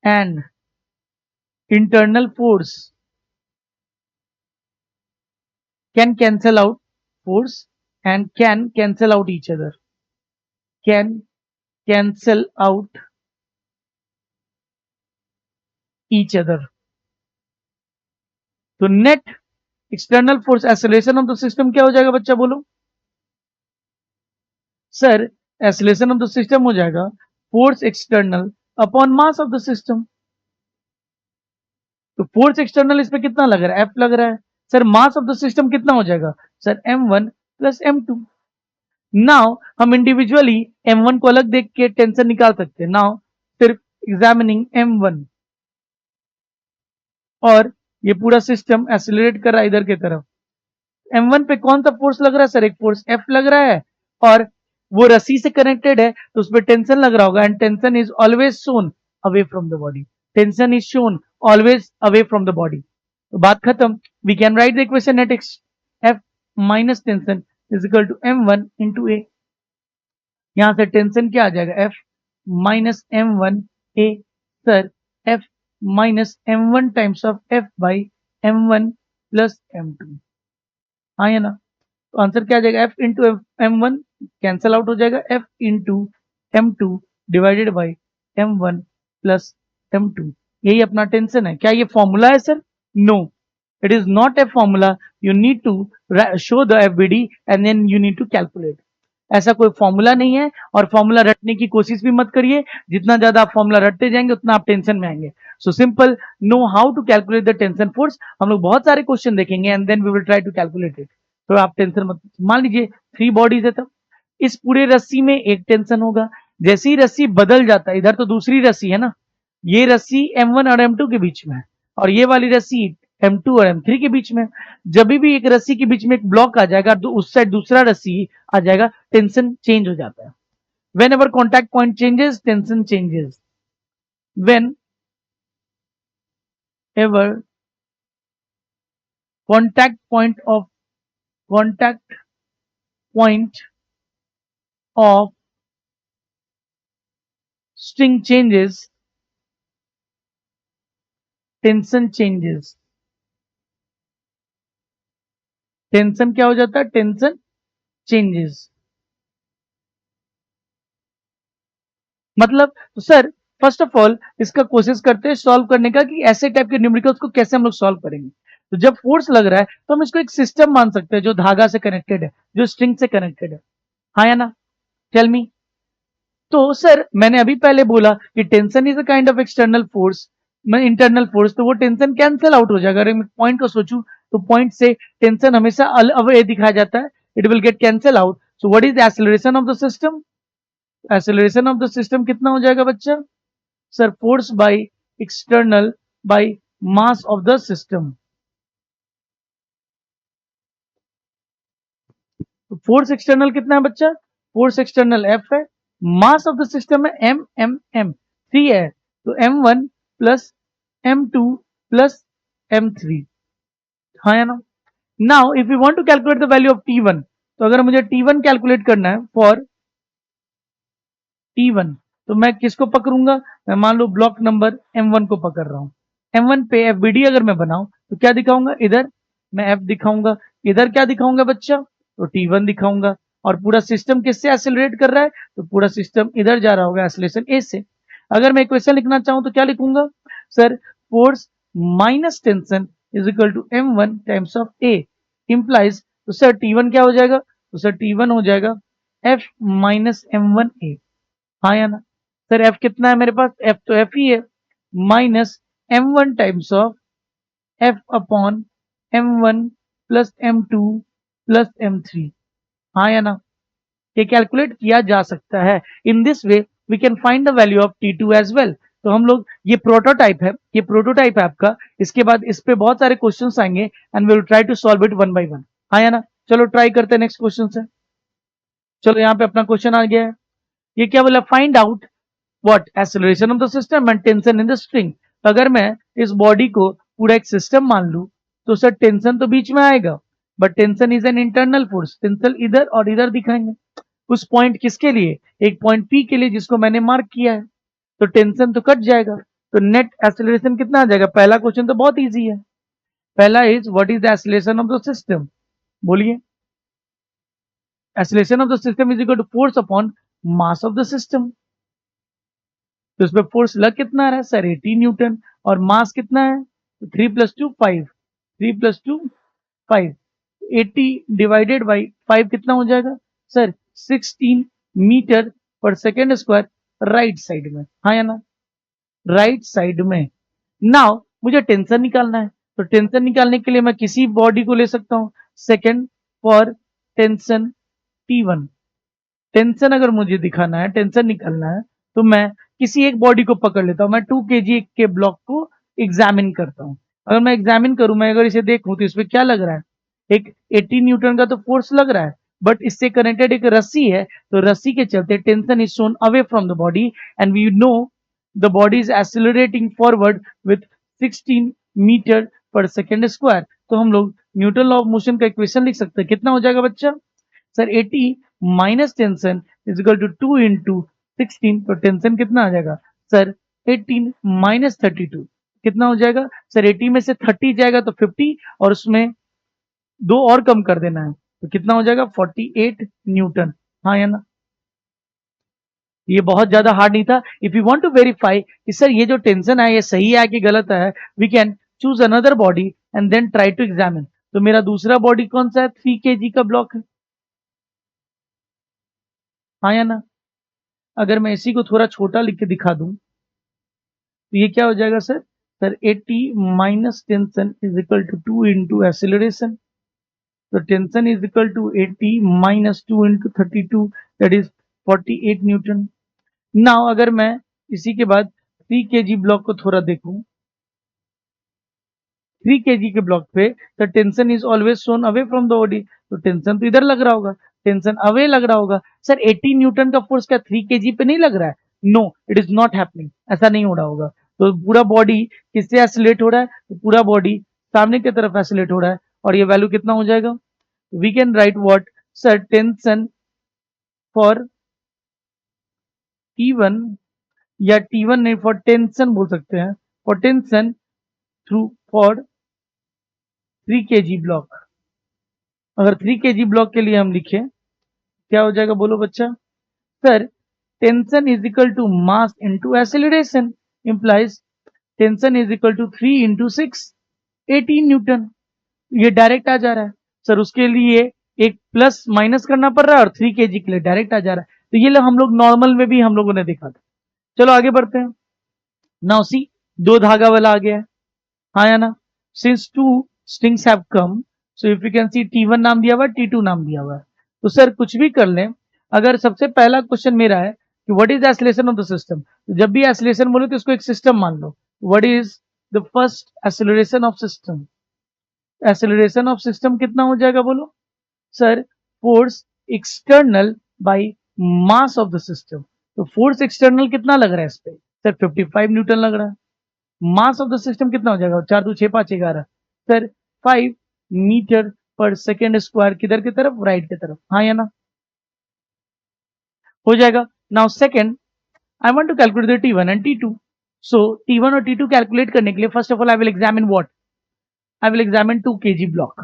an internal force, can cancel out force and can cancel out each other, can cancel out each other। तो net external force acceleration of the system क्या हो जाएगा बच्चा? बोलो sir. Acceleration of the system हो जाएगा force external upon mass of the system. तो फोर्स एक्सटर्नल इस पे कितना लग रहा है? एफ लग रहा है। Sir mass of the system कितना हो जाएगा? Sir m1 plus m2। Now हम इंडिविजुअली m1 को अलग देख के टेंशन निकाल सकते हैं। नाउ सिर्फ एग्जामिनिंग m1, और ये पूरा सिस्टम एक्सेलरेट कर रहा है इधर की तरफ। m1 पे कौन सा फोर्स लग रहा है? सर एक फोर्स F लग रहा है, और वो रस्सी से कनेक्टेड है तो उस पर टेंशन लग रहा होगा। And tension is always shown away from the body. Tension is shown always away from the body. तो बात खत्म। We can write the equation at F minus tension is equal to m1 into a. यहां से टेंशन क्या आ जाएगा? F माइनस m1 ए। Sir F minus m1 times of F by m1 plus m2। हाँ या ना? तो आंसर क्या आ जाएगा? F into m1 cancel out हो जाएगा, F into m2 divided by m1 plus m2। यही अपना टेंशन है। क्या ये फॉर्मूला है sir? No, it is not a formula. You need to show the FBD and then you need to calculate. ऐसा कोई फॉर्मूला नहीं है, और फॉर्मूला रटने की कोशिश भी मत करिए। जितना ज्यादा आप फॉर्मूला रटते जाएंगे उतना आप टेंशन में आएंगे। So simple, know how to calculate the tension force. हम लोग बहुत सारे क्वेश्चन देखेंगे and then we will try to calculate it. तो आप टेंशन मत। मान लीजिए थ्री बॉडीज है, तब इस पूरे रस्सी में एक टेंशन होगा। जैसे ही रस्सी बदल जाता है, इधर तो दूसरी रस्सी है ना, ये रस्सी m1 और m2 के बीच में है, और ये वाली रस्सी m2 और m3 के बीच में। जब भी एक रस्सी के बीच में एक ब्लॉक आ जाएगा तो उस साइड दूसरा रस्सी आ जाएगा, टेंशन चेंज हो जाता है। When ever contact point changes, tension changes. When ever contact point of contact point of string changes, tension changes। Tension क्या हो जाता है? Tension changes. मतलब तो सर फर्स्ट ऑफ ऑल इसका कोशिश करते हैं सॉल्व करने का कि ऐसे टाइप के न्यूमेरिकल्स को कैसे हम लोग सॉल्व करेंगे। तो जब फोर्स लग रहा है तो हम इसको एक सिस्टम मान सकते हैं जो धागा से कनेक्टेड है, जो स्ट्रिंग से कनेक्टेड है। हाँ या ना? Tell me. तो सर मैंने अभी पहले बोला कि tension is a kind of external force, मैं इंटरनल फोर्स, तो वो टेंशन कैंसिल आउट हो जाएगा। अगर मैं पॉइंट को सोचूं तो पॉइंट से टेंशन हमेशा अवे दिखाया जाता है, it will get cancel out. So what is the acceleration of the system? Acceleration of the system कितना हो जाएगा बच्चा? Sir force by external by mass of the system. तो फोर्स एक्सटर्नल कितना है बच्चा? फोर्स एक्सटर्नल F है, मास ऑफ द सिस्टम है M 3 है, तो M1 plus M2 plus M3, हाँ या ना? Now if you want to calculate the value of T1, तो अगर मुझे T1 कैलकुलेट करना है फॉर T1, तो मैं किसको पकड़ूंगा? मैं मान लो ब्लॉक नंबर M1 को पकड़ रहा हूँ। M1 पे FBD अगर मैं बनाऊं तो क्या दिखाऊंगा? इधर मैं F दिखाऊंगा, इधर क्या दिखाऊंगा बच्चा? तो T1 दिखाऊंगा। और पूरा सिस्टम किससे एक्सेलरेट कर रहा है? तो पूरा सिस्टम इधर जा रहा होगा एक्सेलरेशन A से। अगर मैं इक्वेशन लिखना चाहूं तो क्या लिखूंगा? Sir force minus tension is equal to M1 times of A implies, तो सर T1 क्या हो जाएगा? तो सर T1 हो जाएगा F माइनस M1A, हाँ या ना? सर F कितना है मेरे पास? F तो F ही है, minus M1 times of F upon M1 plus M2 plus M3, हाँ या ना? ये कैलकुलेट किया जा सकता है। In this way we can find the value of T2 as well. तो हम लोग, ये प्रोटोटाइप है, ये प्रोटोटाइप है आपका। इसके बाद इस पे बहुत सारे क्वेश्चंस आएंगे and we will try to solve it one by one, हाँ या ना? चलो ट्राई करते हैं नेक्स्ट क्वेश्चन से। चलो यहाँ पे अपना क्वेश्चन आ गया है। ये क्या बोला? Find out what acceleration of the system and tension in the string. तो अगर मैं इस बॉडी को पूरा एक सिस्टम मान लूं तो सर टेंशन तो बीच में आएगा, but tension is an internal force. Tension इधर और इधर दिखाएंगे। उस पॉइंट किसके लिए? एक पॉइंट पी के लिए जिसको मैंने मार्क किया है, तो टेंशन तो कट जाएगा, तो नेट एक्सेलरेशन कितना आ जाएगा? पहला क्वेश्चन तो बहुत इजी है। पहला is what is the acceleration of the system? बोलिए। Acceleration of the system is equal to force upon mass of the system. तो इसमें फोर्स लग कितना आ रहा है सर? 80 न्यूटन। और मास कितना है? 3 प्लस 2 5, 3 प्लस 2 5, 80 डिवाइडेड बाई 5 कितना हो जाएगा sir? 16 metre per second square, right side में, हाँ या ना? राइट साइड में। नाउ मुझे टेंशन निकालना है, तो टेंशन निकालने के लिए मैं किसी बॉडी को ले सकता हूं। Second for tension T1, tension अगर मुझे दिखाना है, टेंशन निकालना है, तो मैं किसी एक बॉडी को पकड़ लेता हूं। मैं 2 kg के ब्लॉक को एग्जामिन करता हूं। अगर मैं एग्जामिन करूं, मैं अगर इसे देखूं तो इसमें क्या लग रहा है? एक 80 न्यूटन का तो फोर्स लग रहा है, बट इससे कनेक्टेड एक रस्सी है, तो रस्सी के चलते tension is shown away from the body and we know the body is accelerating forward with 16 metre per second square. तो हम लोग न्यूटन लॉ ऑफ मोशन का इक्वेशन लिख सकते हैं। कितना हो जाएगा बच्चा? Sir 80 minus tension is equal to 2 into 16, तो टेंशन कितना आ जाएगा सर? 18 माइनस 32 कितना हो जाएगा सर? 80 में से 30 जाएगा तो 50, और उसमें 2 और कम कर देना है, तो कितना हो जाएगा? 48 न्यूटन, हाँ या ना? ये बहुत ज्यादा हार्ड नहीं था। If you want to verify कि सर ये जो टेंशन है ये सही है कि गलत है, we can choose another body and then try to examine. तो मेरा दूसरा बॉडी कौन सा है? 3 kg का ब्लॉक है, हाँ या ना? अगर मैं इसी को थोड़ा छोटा लिख के दिखा दूं तो ये क्या हो जाएगा sir? Sir 80 minus tension is equal to 2 into acceleration. तो tension is equal to 80 minus 2 into 32, that is 48 newton. Now अगर मैं इसी के बाद 3 kg ब्लॉक को थोड़ा देखूं, 3 kg के ब्लॉक पे the tension is always shown away from the body, तो टेंशन तो इधर लग रहा होगा, टेंशन अवे लग रहा होगा। सर 80 न्यूटन का फोर्स क्या 3 kg पे नहीं लग रहा है? No, it is not happening, ऐसा नहीं हो रहा होगा। तो पूरा बॉडी किससे एक्सीलरेट हो रहा है? तो पूरा बॉडी सामने की तरफ एक्सीलरेट हो रहा है, और ये वैल्यू कितना हो जाएगा? We can write what sir? Tension for T1, या T1 नहीं, फॉर टेंशन बोल सकते हैं, for tension through for 3 kg block. अगर 3 kg ब्लॉक के लिए हम लिखें, क्या हो जाएगा बोलो बच्चा? Sir tension is equal to mass into acceleration implies tension is equal to 3 into 6, 18 newton. ये डायरेक्ट आ जा रहा है सर। उसके लिए एक प्लस माइनस करना पड़ रहा है, और 3 kg के लिए डायरेक्ट आ जा रहा है। तो ये हम लोग नॉर्मल में भी हम लोगों ने देखा था। चलो आगे बढ़ते हैं। नाउ सी, 2 धागा वाला आ गया है, हाँ या ना? Since 2 strings have come, so if you can see T1 नाम दिया हुआ है, T2 नाम दिया हुआ है। तो सर कुछ भी कर लें, अगर सबसे पहला क्वेश्चन मेरा है कि what is the acceleration of the system, तो जब भी एक्सेलरेशन बोले तो इसको एक सिस्टम मान लो। What is the first acceleration of system? Acceleration of system कितना हो जाएगा बोलो sir? Force external by mass of the system. तो फोर्स एक्सटर्नल कितना लग रहा है इस पे सर 55 न्यूटन लग रहा है। मास ऑफ द सिस्टम कितना हो जाएगा 4 2 6 5 11 sir 5 metre per second square किधर की तरफ राइट की तरफ हाँ या ना हो जाएगा। Now second I want to calculate the T1 and T2 so T1 और T2 कैलकुलेट करने के लिए first of all I will examine what I will examine 2 kg block.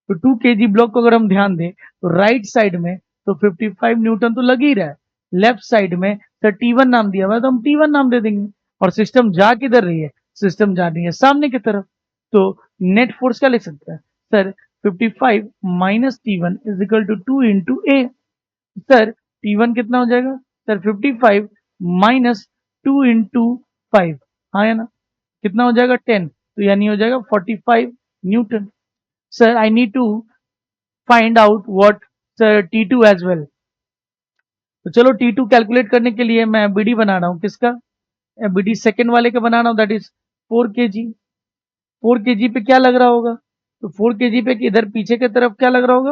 तो 2 kg ब्लॉक को अगर हम ध्यान दें तो राइट साइड में तो 55 न्यूटन तो लग ही रहा है, लेफ्ट साइड में सर T1 नाम दिया हुआ है तो हम T1 नाम दे देंगे और सिस्टम जा किधर रही है सिस्टम जा रही है सामने की तरफ। तो नेट फोर्स क्या लिख सकते हैं sir 55 minus T1 is equal to 2 into A. Sir T1 कितना हो जाएगा सर 55 माइनस 2 इंटू 5 हाँ या ना कितना हो जाएगा 10 तो यानी हो जाएगा 45 newton. Sir I need to find out what sir T2 as well. तो चलो T2 कैलकुलेट करने के लिए मैं बीडी बना रहा हूँ किसका बीडी सेकेंड वाले का बना रहा हूँ दैट इज 4 kg। 4 kg पे क्या लग रहा होगा तो 4 kg पे इधर पीछे की तरफ क्या लग रहा होगा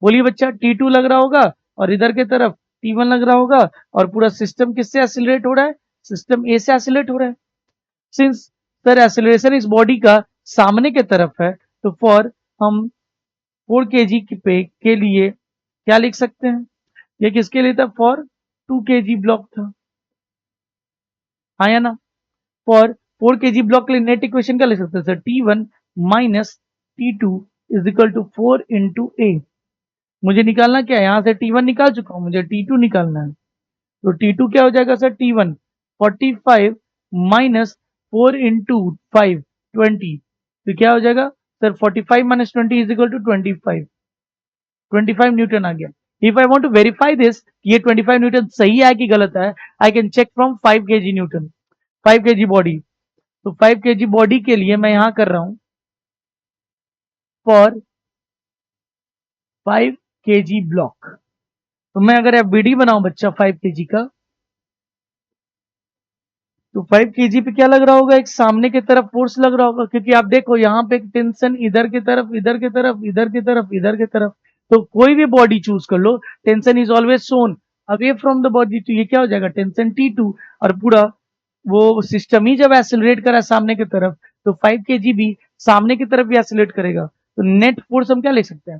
बोलिए बच्चा T2 लग रहा होगा और इधर की तरफ T1 लग रहा होगा और पूरा सिस्टम किससे एक्सीलरेट हो रहा है सिस्टम ए से एक्सीलरेट हो रहा है। सिंस सर एक्सीलरेशन इस बॉडी का सामने की तरफ है तो फॉर हम 4 kg पे के लिए क्या लिख सकते हैं ये किसके लिए था फॉर 2 kg ब्लॉक था हाँ या ना फॉर 4 kg ब्लॉक के लिए नेट इक्वेशन क्या लिख सकते हैं sir T1 minus T2 is equal to 4 into a. मुझे निकालना क्या है यहाँ से T1 निकाल चुका हूँ मुझे T2 निकालना है तो T2 क्या हो जाएगा सर T1 45 माइनस 4 इंटू 5 20 तो क्या हो जाएगा sir 45 minus 20 is equal to 25 newton आ गया। If I want to verify this ये 25 न्यूटन सही है कि गलत है I can check from 5 kg newton 5 kg body. तो 5 kg बॉडी के लिए मैं यहां कर रहा हूं फॉर 5 kg ब्लॉक। तो मैं अगर बीडी बनाऊं बच्चा 5 kg का तो 5 kg पे क्या लग रहा होगा एक सामने की तरफ फोर्स लग रहा होगा क्योंकि आप देखो यहाँ पे एक टेंशन इधर की तरफ इधर की तरफ इधर की तरफ इधर की तरफ तो कोई भी बॉडी चूज कर लो tension is always shown away from the body. तो ये क्या हो जाएगा टेंशन T2 और पूरा वो सिस्टम ही जब एक्सेलरेट करा सामने की तरफ तो 5 kg भी सामने की तरफ भी एक्सेलरेट करेगा तो नेट फोर्स हम क्या लिख सकते हैं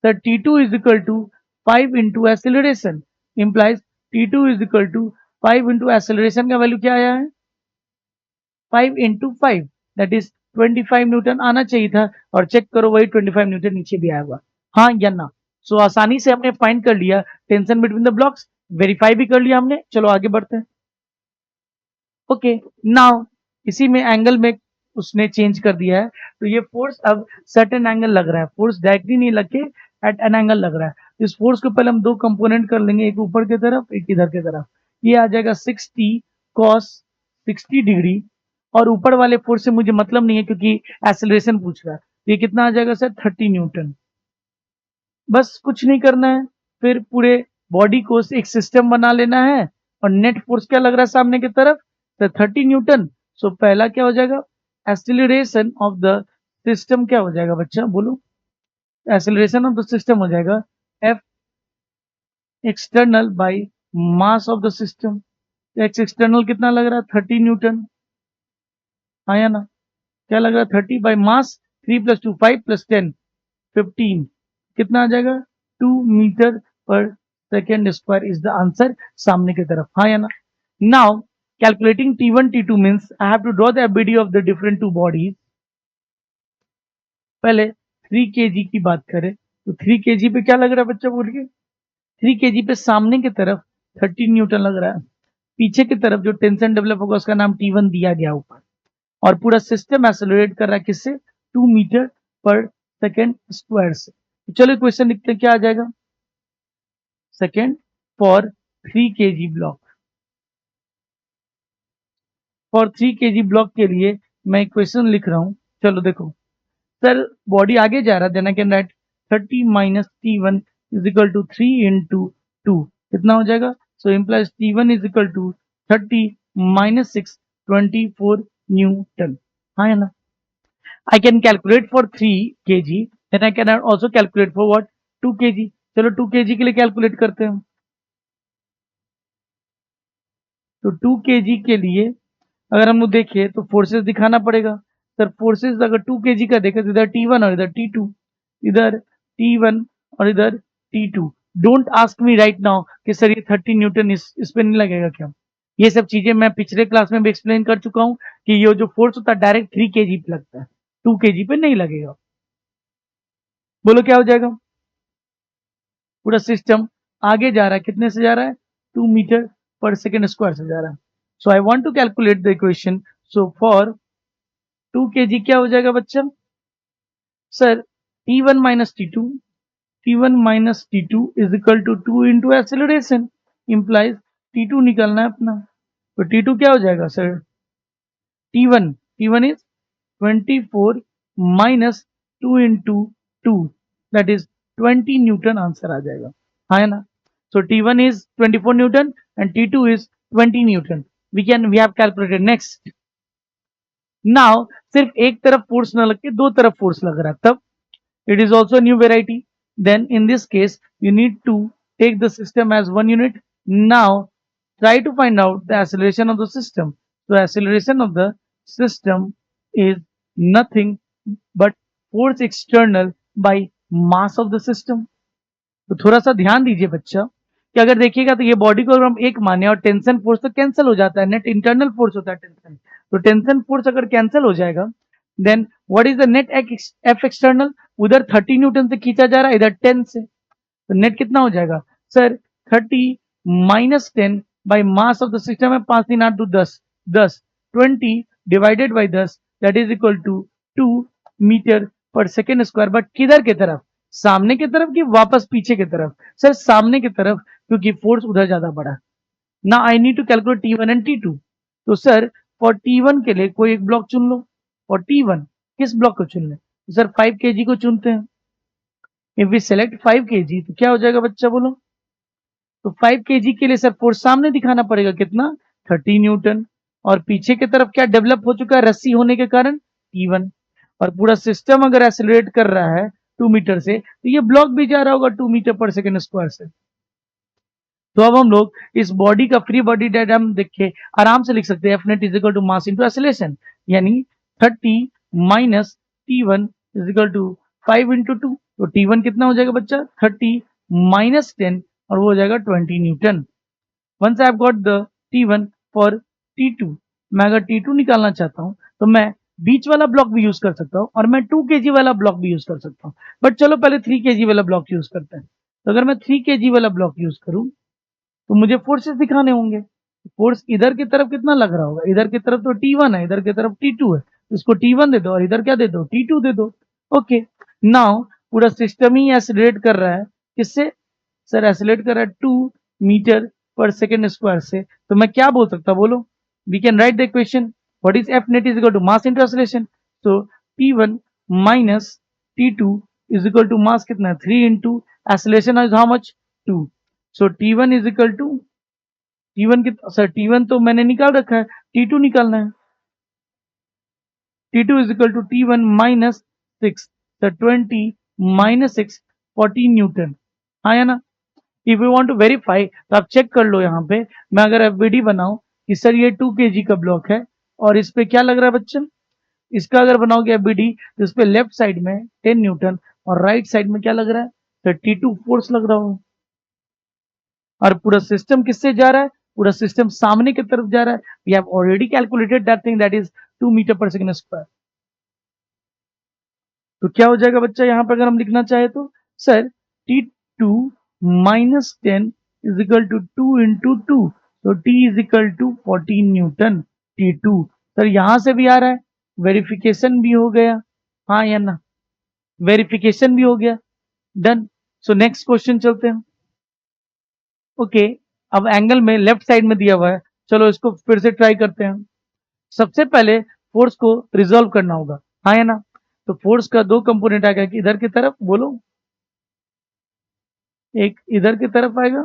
sir T2 is equal to 5 into acceleration implies T2 is equal to 5 into acceleration का वैल्यू क्या आया है 5 इंटू 5 दैट इज 25 न्यूटन आना चाहिए था और चेक करो वही 25 न्यूटन नीचे भी आया हुआ हाँ या ना। सो आसानी से हमने फाइंड कर लिया tension between the blocks verify भी कर लिया हमने। चलो आगे बढ़ते हैं। ओके नाउ इसी में एंगल में उसने चेंज कर दिया है तो ये फोर्स अब सर्टेन एंगल लग रहा है फोर्स डायरेक्टली नहीं लग के एट एन एंगल लग रहा है। इस फोर्स को पहले हम दो कंपोनेंट कर लेंगे एक ऊपर की तरफ एक इधर की तरफ ये आ जाएगा 60 cos 60 डिग्री और ऊपर वाले फोर्स से मुझे मतलब नहीं है क्योंकि एक्सेलरेशन पूछ रहा है। ये कितना आ जाएगा सर 30 न्यूटन। बस कुछ नहीं करना है फिर पूरे बॉडी को एक सिस्टम बना लेना है और नेट फोर्स क्या लग रहा है सामने की तरफ तो 30 न्यूटन। सो पहला क्या हो जाएगा एक्सेलरेशन ऑफ द सिस्टम क्या हो जाएगा बच्चा बोलो एक्सेलरेशन ऑफ द सिस्टम हो जाएगा F external by mass of the system. X external कितना लग रहा है 30 न्यूटन हाँ या ना क्या लग रहा है 30 बाय मास 3 प्लस 2 5 प्लस 10 15 कितना आ जाएगा 2 metre per second square is the answer सामने की तरफ हाँ या ना। Now calculating T1 T2 means I have to draw the ability of the different two bodies. पहले 3 kg की बात करें तो 3 kg पे क्या लग रहा है बच्चा बोलिए 3 kg पे सामने की तरफ 30 न्यूटन लग रहा है पीछे की तरफ जो टेंशन डेवलप होगा उसका नाम T1 दिया गया ऊपर और पूरा सिस्टम एक्सेलरेट कर रहा है किससे 2 मीटर पर सेकेंड स्क्वायर से। तो चलो क्वेश्चन लिखते हैं क्या आ जाएगा second for 3 kg block. For 3 kg block के लिए मैं इक्वेशन लिख रहा हूं चलो देखो सर बॉडी आगे जा रहा है then I can write 30 minus T1 is equal to 3 into 2 कितना हो जाएगा so implies T1 is equal to 30 minus 6 24 newton हाँ है ना। I can calculate for 3 kg then I can also calculate for what 2 kg। चलो 2 kg के लिए कैलकुलेट करते हैं। तो 2 kg के लिए अगर हम लोग देखें तो फोर्सेस दिखाना पड़ेगा। सर फोर्सेस अगर 2 kg का देखें तो इधर T1 और इधर T2, इधर T1 और इधर T2। Don't ask me right now कि सर ये 30 न्यूटन इस पे नहीं लगेगा क्या। ये सब चीजें मैं पिछले क्लास में भी एक्सप्लेन कर चुका हूँ कि ये जो फोर्स होता है डायरेक्ट 3 kg पे लगता है, 2 kg पे नहीं लगेगा। बोलो क्या हो जाएगा। पूरा सिस्टम आगे जा रहा है, कितने से जा रहा है, 2 मीटर पर सेकेंड स्क्वायर से जा रहा है। So I want to calculate the equation. So for 2 kg क्या हो जाएगा बच्चा। Sir T1 minus T2, T1 minus T2 is equal to 2 into acceleration, implies T2 निकालना है अपना। तो T2 क्या हो जाएगा sir, T1, T1 is 24 minus 2 into 2, that is 20 newton answer आ जाएगा, हाँ है ना। So T1 is 24 newton and T2 is 20 Newton. We have calculated. Next, now सिर्फ एक तरफ फोर्स ना लग के दो तरफ फोर्स लग रहा है, तब it is also a new variety. Then in this case, you need to take the system as one unit. Now try to find out the acceleration of the system. So acceleration of the system is nothing but force external by mass of the system. तो थोड़ा सा ध्यान दीजिए बच्चा कि अगर देखिएगा तो ये बॉडी को अगर हम एक माने और टेंशन फोर्स तो कैंसिल हो जाता है, नेट इंटरनल फोर्स होता है टेंशन। तो टेंशन फोर्स अगर कैंसिल हो जाएगा then what is the net F external, उधर 30 न्यूटन से खींचा जा रहा है, इधर 10 से, तो नेट कितना हो जाएगा sir 30 minus 10 by mass of the system है 5 3 8 2 10, 10 20 divided by 10 that is equal to 2 metre per second square. But किधर की तरफ, सामने की तरफ कि वापस पीछे की तरफ। सर सामने की तरफ, क्योंकि फोर्स उधर ज्यादा बड़ा। ना I need to calculate T1 and T2। तो सर फॉर T1 के लिए कोई एक ब्लॉक चुन लो। फॉर T1 किस ब्लॉक को चुन ले, तो सर 5 kg को चुनते हैं। इफ वी सेलेक्ट 5 kg तो क्या हो जाएगा बच्चा बोलो। तो 5 kg के लिए सर फोर्स सामने दिखाना पड़ेगा, कितना 30 न्यूटन, और पीछे की तरफ क्या डेवलप हो चुका है रस्सी होने के कारण T1। और पूरा सिस्टम अगर एक्सेलरेट कर रहा है 2 मीटर से तो ये ब्लॉक भी जा रहा होगा 2 मीटर पर सेकेंड स्क्वायर से। तो अब हम लोग इस बॉडी का फ्री बॉडी डायग्राम देख के आराम से लिख सकते हैं F net is equal to mass into acceleration, यानी 30 minus T1 is equal to 5 into 2। तो T1 कितना हो जाएगा बच्चा 30 माइनस 10 और वो हो जाएगा 20 newton. Once I have got the T1 for T2, मैं अगर T2 निकालना चाहता हूं तो मैं बीच वाला ब्लॉक भी यूज कर सकता हूं और मैं 2 kg वाला ब्लॉक भी यूज कर सकता हूं। बट चलो पहले 3 kg वाला ब्लॉक यूज करते हैं। तो अगर मैं 3 kg वाला ब्लॉक यूज करूं तो मुझे फोर्सेस दिखाने होंगे। फोर्स इधर की तरफ कितना लग रहा होगा, इधर की तरफ तो T1 है, इधर की तरफ T2 है, तो इसको T1 दे दो और इधर क्या दे दो T2 दे दो। ओके, नाउ पूरा सिस्टम ही एक्सेलरेट कर रहा है, किससे सर एक्सेलरेट कर रहा है 2 मीटर पर सेकेंड स्क्वायर से। तो मैं क्या बोल सकता बोलो, we can write the equation what is F net is equal to mass into acceleration. So T1 minus T2 is equal to mass कितना है 3 into acceleration is how much 2। So T1 is equal to T1 की सर T1 तो मैंने निकाल रखा है, T2 निकालना है। T2 is equal to T1 minus 6, sir 20 minus 6 14 newton, हाँ या ना। If you want to verify तो आप चेक कर लो यहाँ पे, मैं अगर एफबीडी बनाऊं कि सर ये 2 kg का ब्लॉक है और इस पे क्या लग रहा है बच्चन, इसका अगर बनाओगे एफबीडी तो इस पे लेफ्ट साइड में 10 न्यूटन और राइट साइड में क्या लग रहा है सर T2 फोर्स लग रहा हो। और पूरा सिस्टम किससे जा रहा है, पूरा सिस्टम सामने की तरफ जा रहा है। We have already calculated that thing that is 2 metre per second square. तो क्या हो जाएगा बच्चा यहाँ पर अगर हम लिखना चाहे तो sir T2 minus 10 is equal to 2 into 2, तो T is equal to 14 newton T2। Sir यहां से भी आ रहा है, वेरिफिकेशन भी हो गया, हाँ या ना, वेरिफिकेशन भी हो गया, डन। सो नेक्स्ट क्वेश्चन चलते हैं। ओके, अब एंगल में लेफ्ट साइड में दिया हुआ है, चलो इसको फिर से ट्राई करते हैं। सबसे पहले फोर्स को रिजॉल्व करना होगा, हाँ या ना। तो फोर्स का दो कंपोनेंट आएगा, इधर की तरफ बोलो, एक इधर की तरफ आएगा,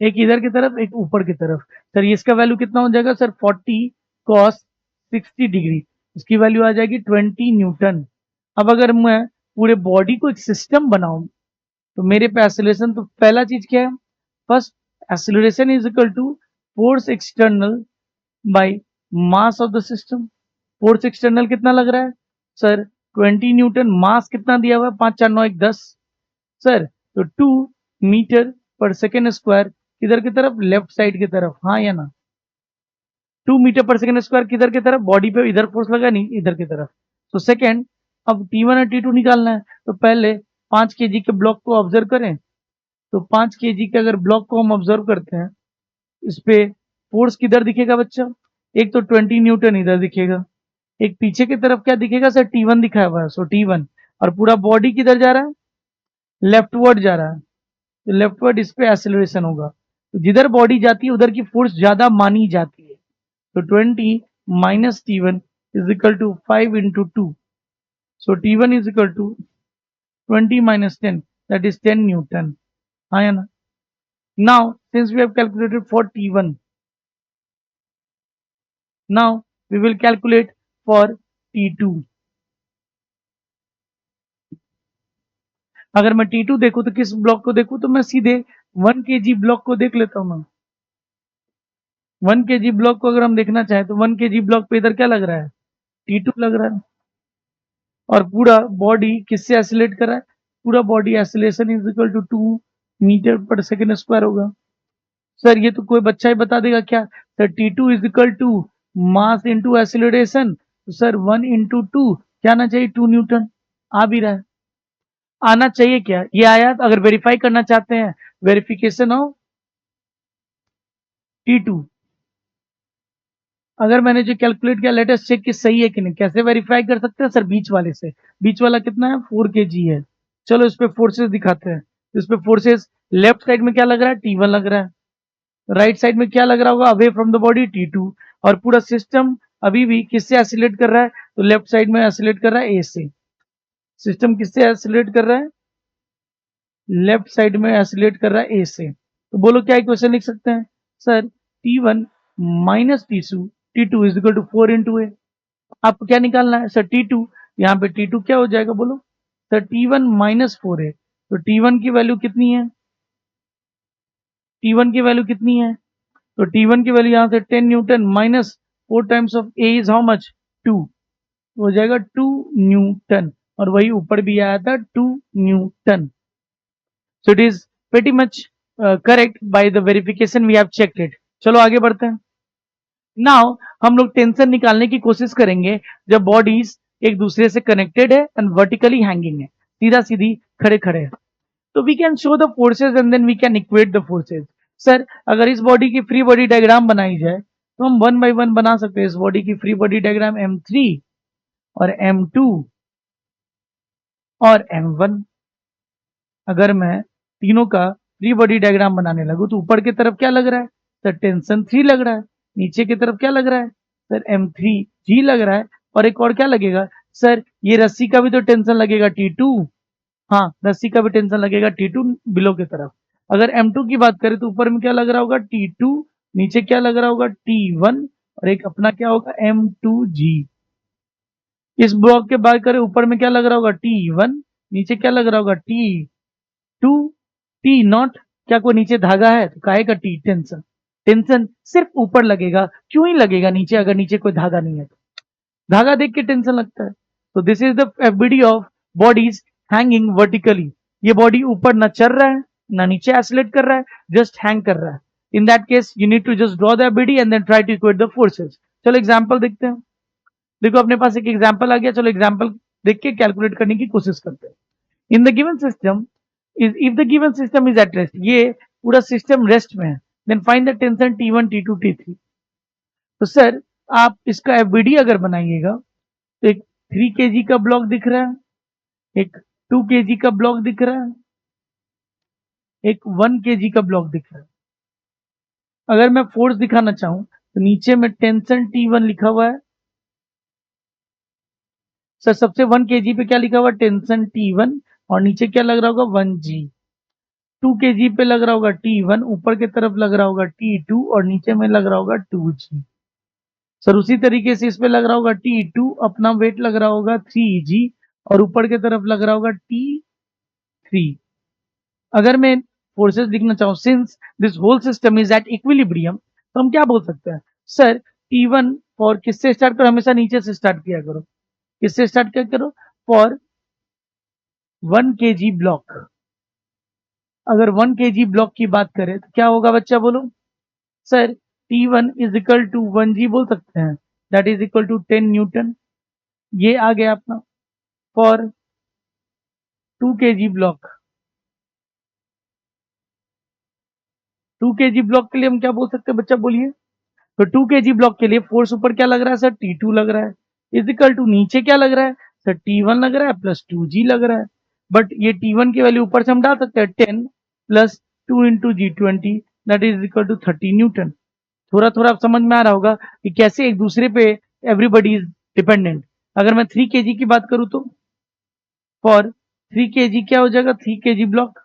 एक इधर की तरफ, एक ऊपर की तरफ। सर ये इसका वैल्यू कितना हो जाएगा सर? 40 cos 60 डिग्री, इसकी वैल्यू आ जाएगी 20 न्यूटन। अब अगर मैं पूरे बॉडी को एक सिस्टम बनाऊं तो मेरे पे एक्सीलरेशन, तो पहला चीज क्या है? First, acceleration is equal to force external by mass of the system. Force external कितना लग रहा है सर? 20 न्यूटन। मास कितना दिया हुआ है? 5 4 9 1 10 सर। तो 2 मीटर पर सेकेंड स्क्वायर किधर की तरफ? लेफ्ट साइड की तरफ, हाँ या ना? 2 मीटर पर सेकेंड स्क्वायर किधर की तरफ? बॉडी पे इधर फोर्स लगा नहीं, इधर की तरफ। तो सेकेंड, अब T1 और T2 निकालना है, तो पहले 5 केजी के ब्लॉक को ऑब्जर्व करें। तो 5 केजी के अगर ब्लॉक को हम ऑब्जर्व करते हैं, इस पे फोर्स किधर दिखेगा बच्चा? एक तो 20 न्यूटन इधर दिखेगा, एक पीछे की तरफ क्या दिखेगा सर? T1 दिखाया हुआ है, सो T1। और पूरा बॉडी किधर जा रहा है? लेफ्टवर्ड जा रहा है, तो लेफ्टवर्ड इस पे एक्सेलरेशन होगा। तो जिधर बॉडी जाती है उधर की फोर्स ज्यादा मानी जाती है। तो 20 minus T1 is equal to 5 into 2. So T1 is equal to 20 minus 10, that is 10 Newton. हाँ या ना? Now, since we have calculated for T1, now we will calculate for T2. अगर मैं T2 देखूं तो किस ब्लॉक को देखूं? तो मैं सीधे 1 kg ब्लॉक को देख लेता हूं। मैं 1 kg ब्लॉक को अगर हम देखना चाहें तो 1 kg ब्लॉक पे इधर क्या लग रहा है? T2 लग रहा है। और पूरा बॉडी किससे एक्सीलरेट कर रहा है? पूरा body acceleration is equal to 2 metre per second square होगा। सर ये तो कोई बच्चा ही बता देगा क्या? Sir T2 is equal to mass into acceleration. तो सर 1 इंटू 2 क्या आना चाहिए? 2 न्यूटन। आ भी रहा है। आना चाहिए क्या? ये आया। अगर वेरीफाई करना चाहते हैं, वेरिफिकेशन ऑफ T2, अगर मैंने जो कैलकुलेट किया, लेटेस्ट चेक कि सही है कि नहीं। कैसे वेरीफाई कर सकते हैं सर? बीच वाले से। बीच वाला कितना है? 4 kg है। चलो इस पे फोर्सेस दिखाते हैं। इस पे फोर्सेस, लेफ्ट साइड में क्या लग रहा है? T1 लग रहा है। राइट साइड में क्या लग रहा होगा? Away from the body, T2। और पूरा सिस्टम अभी भी किससे एसिलेट कर रहा है? तो लेफ्ट साइड में एसिलेट कर रहा है A से। सिस्टम किससे एसिलेट कर रहा है? लेफ्ट साइड में एसिलेट कर रहा है A से। तो बोलो क्या इक्वेशन लिख सकते हैं sir? T1 minus T2 is equal to 4 into A। आपको क्या निकालना है सर? T2। यहाँ पे T2 क्या हो जाएगा बोलो? सर T1 माइनस 4 है। तो T1 की वैल्यू कितनी है? T1 की वैल्यू कितनी है? तो T1 की वैल्यू यहाँ से 10 Newton minus 4 times of A is how much? 2। हो जाएगा 2 न्यूटन। और वही ऊपर भी आया था 2 newton. So it is pretty much correct by the verification we have checked it. चलो आगे बढ़ते हैं। नाउ हम लोग टेंशन निकालने की कोशिश करेंगे जब बॉडीज एक दूसरे से कनेक्टेड है एंड वर्टिकली हैंगिंग है, सीधा सीधी खड़े खड़े है। तो we can show the forces and then we can equate the forces. Sir अगर इस बॉडी की फ्री बॉडी डायग्राम बनाई जाए तो हम 1 बाय 1 बना सकते हैं। इस बॉडी की फ्री बॉडी डायग्राम M3 और M2 और M1। अगर मैं तीनों का फ्री बॉडी डायग्राम बनाने लगूं तो ऊपर की तरफ क्या लग रहा है सर? टेंशन 3 लग रहा है। नीचे की तरफ क्या लग रहा है सर? M3G लग रहा है। और एक और क्या लगेगा सर? ये रस्सी का भी तो टेंशन लगेगा, T2। हाँ, रस्सी का भी टेंशन लगेगा, T2 बिलो की तरफ। अगर M2 की बात करें तो ऊपर में क्या लग रहा होगा? T2। नीचे क्या लग रहा होगा? T1। और एक अपना क्या होगा? M2G। इस ब्लॉक के बात करें, ऊपर में क्या लग रहा होगा? T1। नीचे क्या लग रहा होगा? T2। T0। क्या कोई नीचे धागा है? तो काहे का T, टेंशन। टेंशन सिर्फ ऊपर लगेगा, क्यों ही लगेगा नीचे अगर नीचे कोई धागा नहीं है तो? धागा देख के टेंशन लगता है। तो this is the FBD of bodies hanging vertically. ये बॉडी ऊपर ना चल रहा है ना नीचे एसिलेट कर रहा है, जस्ट हैंग कर रहा है। In that case you need to just draw the FBD and then try to equate the forces. चलो एग्जांपल देखते हैं। देखो अपने पास एक एग्जांपल आ गया। चलो एग्जांपल देख के कैलकुलेट करने की कोशिश करते हैं। In the given system is, if the given system is at rest, ये पूरा सिस्टम रेस्ट में है, then find the tension T1 T2 T3। तो सर आप इसका एफबीडी अगर बनाइएगा तो एक 3 kg का ब्लॉक दिख रहा है, एक 2 kg का ब्लॉक दिख रहा है, एक 1 kg का ब्लॉक दिख रहा है। अगर मैं फोर्स दिखाना चाहूं तो नीचे में टेंशन T1 लिखा हुआ है। सर सबसे 1 kg पे क्या लिखा हुआ? Tension T1। और नीचे क्या लग रहा होगा? 1G। 2 kg पे लग रहा होगा T1, ऊपर की तरफ लग रहा होगा T2 और नीचे में लग रहा होगा 2G। सर उसी तरीके से इस पे लग रहा होगा T2, अपना वेट लग रहा होगा 3G और ऊपर की तरफ लग रहा होगा T3। अगर मैं फोर्सेस लिखना चाहूँ, since this whole system is at equilibrium, तो हम क्या बोल सकते हैं? सर T1 फॉर किससे स्टार्ट करो? हमेशा नीचे से स्टार्ट किया करो। किससे स्टार्ट किया करो? For 1 kg block. अगर 1 kg ब्लॉक की बात करें तो क्या होगा बच्चा, बोलो? Sir T1 is equal to 1G बोल सकते हैं, that is equal to 10 newton. ये आ गया अपना for 2 kg block. 2 kg block के लिए हम क्या बोल सकते हैं बच्चा, बोलिए? तो 2 kg ब्लॉक के लिए फोर्स ऊपर क्या लग रहा है सर? T2 लग रहा है, इज इक्वल टू नीचे क्या लग रहा है सर? T1 लग रहा है प्लस 2G लग रहा है। बट ये T1 की वैल्यू ऊपर से हम डाल सकते हैं 10 plus 2 into G 20, that is equal to 30 newton. थोड़ा थोड़ा आप समझ में आ रहा होगा कि कैसे एक दूसरे पे एवरीबडी इज डिपेंडेंट। अगर मैं 3 kg की बात करूं तो फॉर 3 kg क्या हो जाएगा? 3 kg ब्लॉक।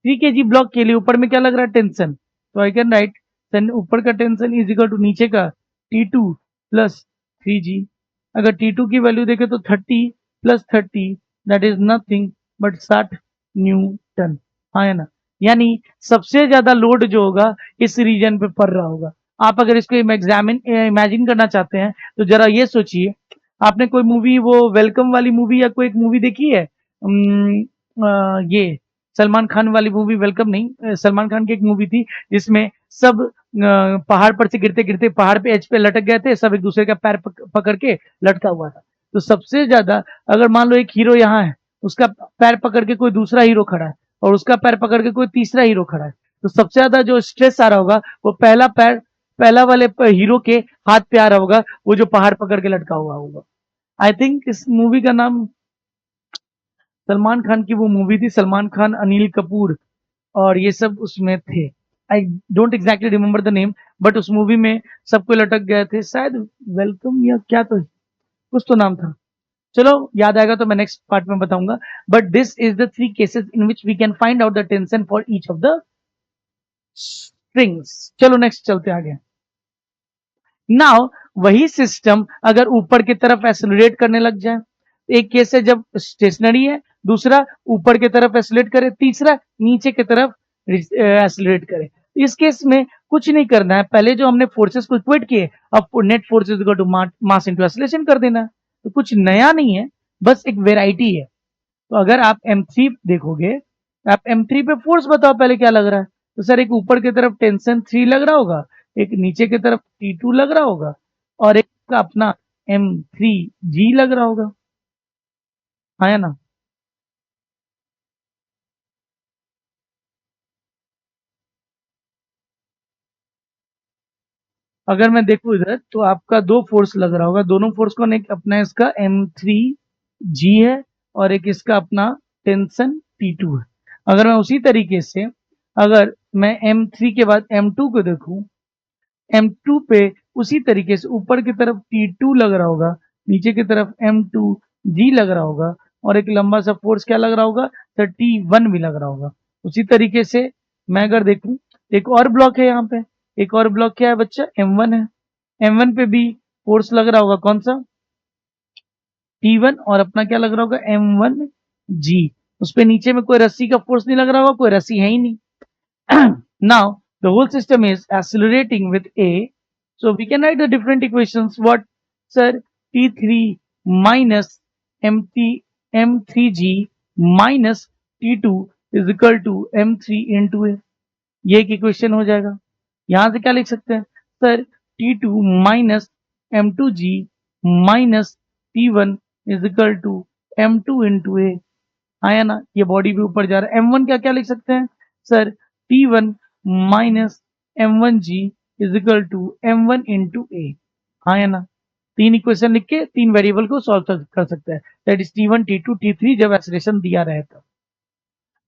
3 kg ब्लॉक के लिए ऊपर में क्या लग रहा है? टेंशन। तो आई कैन राइट ऊपर का टेंशन इज इक्वल टू नीचे का T2 प्लस 3G। अगर T2 की वैल्यू देखें तो 30 plus 30 that is nothing but 60 Newton. हाँ है ना? यानी सबसे ज्यादा लोड जो होगा इस रीजन पे पड़ रहा होगा। आप अगर इसको इमेजिन करना चाहते हैं तो जरा ये सोचिए, आपने कोई मूवी, वो वेलकम वाली मूवी या कोई एक मूवी देखी है? ये सलमान खान वाली मूवी, वेलकम नहीं, सलमान खान की एक मूवी थी जिसमें सब पहाड़ पर से गिरते गिरते पहाड़ पे एज पे लटक गए थे, सब एक दूसरे का पैर पकड़ के लटका हुआ था। तो सबसे ज्यादा, अगर मान लो एक हीरो यहाँ है, उसका पैर पकड़ के कोई दूसरा हीरो खड़ा है और उसका पैर पकड़ के कोई तीसरा हीरो खड़ा है, तो सबसे ज्यादा जो स्ट्रेस आ रहा होगा वो पहला पैर, पहला वाले हीरो के हाथ पे आ रहा होगा, वो जो पहाड़ पकड़ के लटका हुआ होगा। आई थिंक इस मूवी का नाम, सलमान खान की वो मूवी थी, सलमान खान, अनिल कपूर और ये सब उसमें थे। I don't exactly remember the name, but उस मूवी में सबको लटक गए थे, शायद वेलकम या क्या, तो कुछ तो नाम था। चलो याद आएगा तो मैं नेक्स्ट पार्ट में बताऊंगा। But this is the 3 cases in which we can find out the tension for each of the strings. चलो नेक्स्ट चलते आगे। नाउ वही सिस्टम अगर ऊपर की तरफ एक्सेलरेट करने लग जाए, एक केस है जब स्टेशनरी है, दूसरा ऊपर की तरफ एक्सेलरेट करे, तीसरा नीचे की तरफ एक्सेलरेट करे। इस केस में कुछ नहीं करना है, पहले जो हमने फोर्सेस को इक्वेट किए, अब net force is equal to mass into acceleration कर देना है। तो कुछ नया नहीं है, बस एक वेराइटी है। तो अगर आप M3 देखोगे, आप M3 पे फोर्स बताओ पहले क्या लग रहा है? तो सर एक ऊपर की तरफ टेंशन 3 लग रहा होगा, एक नीचे की तरफ T2 लग रहा होगा और एक का अपना M3G लग रहा होगा। हाँ है ना? अगर मैं देखूं इधर तो आपका दो फोर्स लग रहा होगा, दोनों फोर्स कौन? एक अपना इसका M3G है और एक इसका अपना टेंशन T2 है। अगर मैं उसी तरीके से, अगर मैं M3 के बाद M2 को देखूं, M2 पे उसी तरीके से ऊपर की तरफ T2 लग रहा होगा, नीचे की तरफ M2G लग रहा होगा और एक लंबा सा फोर्स क्या लग रहा होगा? तो T1 भी लग रहा होगा। उसी तरीके से मैं अगर देखूं, एक और ब्लॉक है यहाँ पे, एक और ब्लॉक क्या है बच्चा? M1 है। M1 पे भी फोर्स लग रहा होगा, कौन सा? T1 और अपना क्या लग रहा होगा? M1G। उस पे नीचे में कोई रस्सी का फोर्स नहीं लग रहा होगा, कोई रस्सी है ही नहीं। Now the whole system is accelerating with A, so we can write the different equations. What, sir? T3 minus M3G minus T2 is equal to M3 into A. ये एक इक्वेशन हो जाएगा। यहां से क्या लिख सकते हैं sir? T2 minus M2G minus T1 is equal to M2 into a. आया ना? ये बॉडी भी ऊपर जा रहा है। M1 क्या क्या लिख सकते हैं sir? T1 minus M1G is equal to M1 into a. हाँ या ना? तीन इक्वेशन लिख के तीन वेरिएबल को सॉल्व कर सकते हैं, that is T1 T2 T3 जब एक्सेलरेशन दिया रहेगा।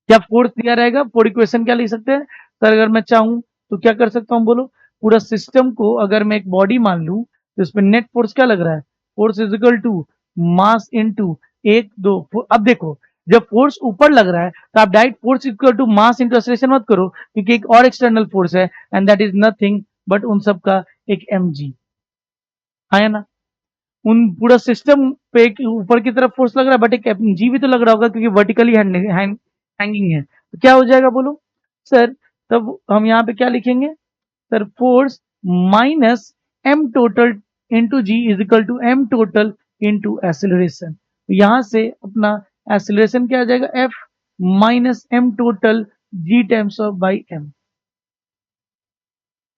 क्या फोर्स दिया रहेगा, फोर इक्वेशन क्या लिख सकते हैं सर? अगर मैं चाहूं तो क्या कर सकता हूं, बोलो? पूरा सिस्टम को अगर मैं एक बॉडी मान लूं तो इसमें नेट फोर्स क्या लग रहा है? Force is equal to mass into एक दो अब देखो, जब फोर्स ऊपर लग रहा है तो आप direct force equal to mass into acceleration मत करो, क्योंकि एक और एक्सटर्नल फोर्स है and that is nothing but उन सब का एक mg है ना। उन पूरा सिस्टम पे एक ऊपर की तरफ फोर्स लग रहा है बट एक mg भी तो लग रहा होगा, क्योंकि वर्टिकली हैंगिंग है। तो क्या हो जाएगा बोलो सर? तब हम यहाँ पे क्या लिखेंगे sir? Force minus m total into G is equal to m total into acceleration. यहां से अपना एक्सेलरेशन क्या आ जाएगा? f minus m total g times of by m।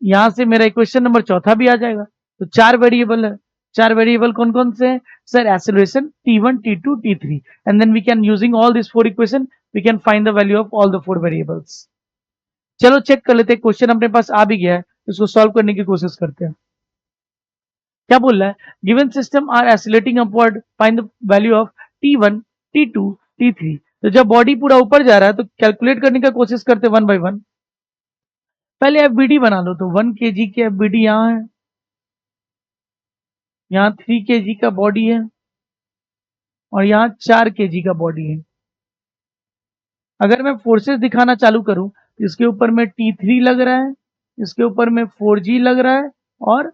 यहां से मेरा इक्वेशन नंबर चौथा भी आ जाएगा। तो चार वेरिएबल है। चार वेरिएबल कौन कौन से हैं sir? Acceleration t1 t2 t3 and then we can using all this four equation we can find the value of all the four variables. चलो चेक कर लेते हैं, क्वेश्चन अपने पास आ भी गया है, इसको सॉल्व करने की कोशिश करते हैं। क्या बोल रहा है? Given system are accelerating upward, find the value of t1 t2 t3। तो जब बॉडी पूरा ऊपर जा रहा है तो कैलकुलेट करने का कोशिश करते हैं वन बाय वन। पहले एफबीडी बना लो। तो 1 kg की एफबीडी यहाँ है, यहाँ 3 kg का बॉडी है और यहाँ 4 kg का बॉडी है। अगर मैं फोर्सेस दिखाना चालू करूं तो इसके ऊपर में T3 लग रहा है, इसके ऊपर में 4G लग रहा है और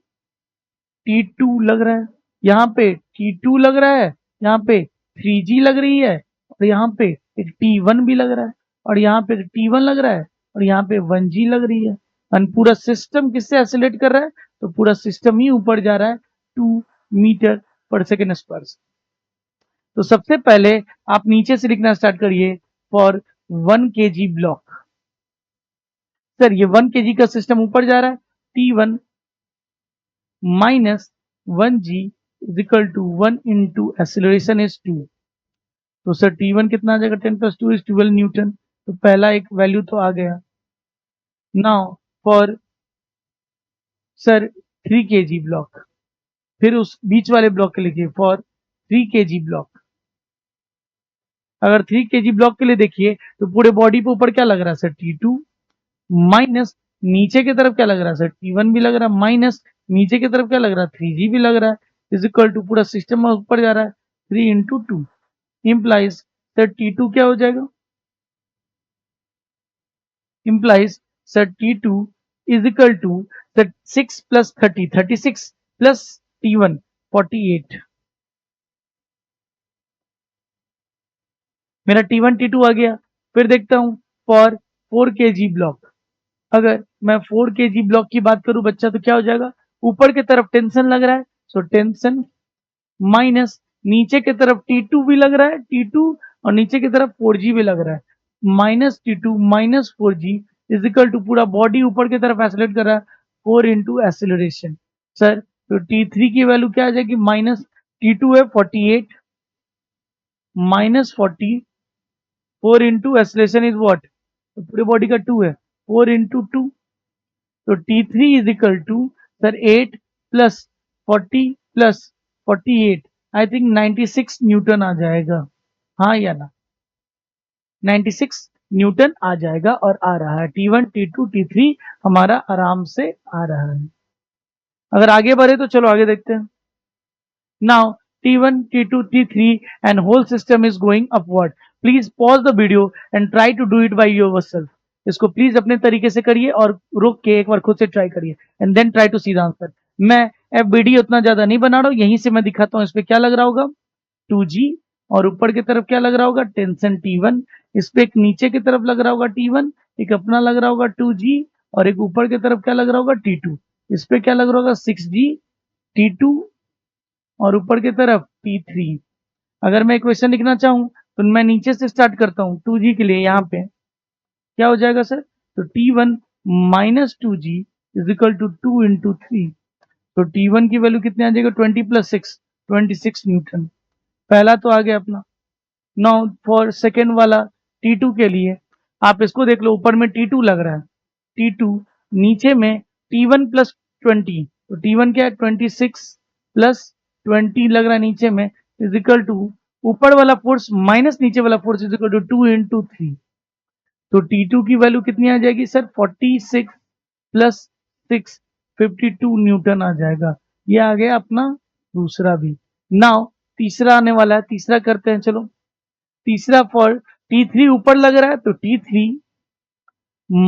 T2 लग रहा है। यहाँ पे T2 लग रहा है, यहाँ पे 3G लग रही है और यहाँ पे एक T1 भी लग रहा है और यहाँ पे T1 लग रहा है और यहाँ पे 1G लग रही है। और पूरा सिस्टम किससे एक्सेलरेट कर रहा है? तो पूरा सिस्टम ही ऊपर जा रहा है 2 मीटर पर सेकेंड स्क्वायर। तो सबसे पहले आप नीचे से लिखना स्टार्ट करिए फॉर 1 kg ब्लॉक। सर ये 1 kg का सिस्टम ऊपर जा रहा है, T1 minus 1G is equal to 1 into acceleration is 2। तो सर T1 कितना आ जाएगा? 10 प्लस 2 इज 12 न्यूटन। तो पहला एक वैल्यू तो आ गया। Now for sir 3 kg block, फिर उस बीच वाले ब्लॉक के लिखिए फॉर 3 kg ब्लॉक। अगर 3 kg ब्लॉक के लिए देखिए तो पूरे बॉडी पे ऊपर क्या लग रहा है सर? T2 माइनस नीचे की तरफ क्या लग रहा है सर? T1 भी लग रहा है माइनस नीचे की तरफ क्या लग रहा है? 3G भी लग रहा है इज इक्वल टू पूरा सिस्टम ऊपर जा रहा है 3 इंटू 2 इम्प्लाइज सर T2 क्या हो जाएगा? Implies sir T2 is equal to sir 6 plus 30 36 plus T1 48। मेरा T1 T2 आ गया। फिर देखता हूं फॉर 4 kg ब्लॉक। अगर मैं 4 kg ब्लॉक की बात करूं बच्चा तो क्या हो जाएगा? ऊपर की तरफ टेंशन लग रहा है, सो टेंशन माइनस नीचे की तरफ T2 भी लग रहा है T2 और नीचे की तरफ 4G भी लग रहा है minus T2 minus 4G is equal to पूरा बॉडी ऊपर की तरफ एक्सेलरेट कर रहा है 4 इंटू एक्सेलरेशन। सर तो T3 की वैल्यू क्या आ जाएगी? माइनस T2 है 48 minus 40 4 into acceleration is what? तो पूरे बॉडी का 2 है 4 इंटू 2। तो T3 is equal to sir 8 plus 40 plus 48 I think 96 newton आ जाएगा। हाँ या ना? 96 न्यूटन आ जाएगा और आ रहा है। T1 T2 T3 हमारा आराम से आ रहा है। अगर आगे बढ़े तो चलो आगे देखते हैं। Now T1 T2 T3 and whole system is going upward. Please pause the video and try to do it by yourself. इसको प्लीज अपने तरीके से करिए और रोक के एक बार खुद से ट्राई करिए and then try to see the answer. मैं एफबीडी उतना ज्यादा नहीं बना रहा हूं, यहीं से मैं दिखाता हूं इस पे क्या लग रहा होगा 2G और ऊपर की तरफ क्या लग रहा होगा? Tension T1। इस पे एक नीचे की तरफ लग रहा होगा T1, एक अपना लग रहा होगा 2G और एक ऊपर की तरफ क्या लग रहा होगा? T2। इस पे क्या लग रहा होगा? 6G T2 और ऊपर की तरफ T3। अगर मैं इक्वेशन लिखना चाहूं तो मैं नीचे से स्टार्ट करता हूं 2G के लिए। यहाँ पे क्या हो जाएगा सर? तो T1 minus 2G is equal to 2 into 3। तो T1 की वैल्यू कितनी आ जाएगा? 20 प्लस 6 26 न्यूटन। पहला तो आ गया अपना। नाउ फॉर सेकेंड वाला T2 के लिए आप इसको देख लो, ऊपर में T2 लग रहा है T2, नीचे में T1 प्लस 20। तो T1 क्या है? 26 प्लस 20 लग रहा है नीचे में इज इक्वल टू ऊपर वाला फोर्स माइनस नीचे वाला force is equal to 2 into 3। तो T2 की वैल्यू कितनी आ जाएगी सर? 46 प्लस 6 52 न्यूटन आ जाएगा। ये आ गया अपना दूसरा भी। नाउ तीसरा आने वाला है, तीसरा करते हैं चलो। तीसरा फॉर T3 ऊपर लग रहा है तो T3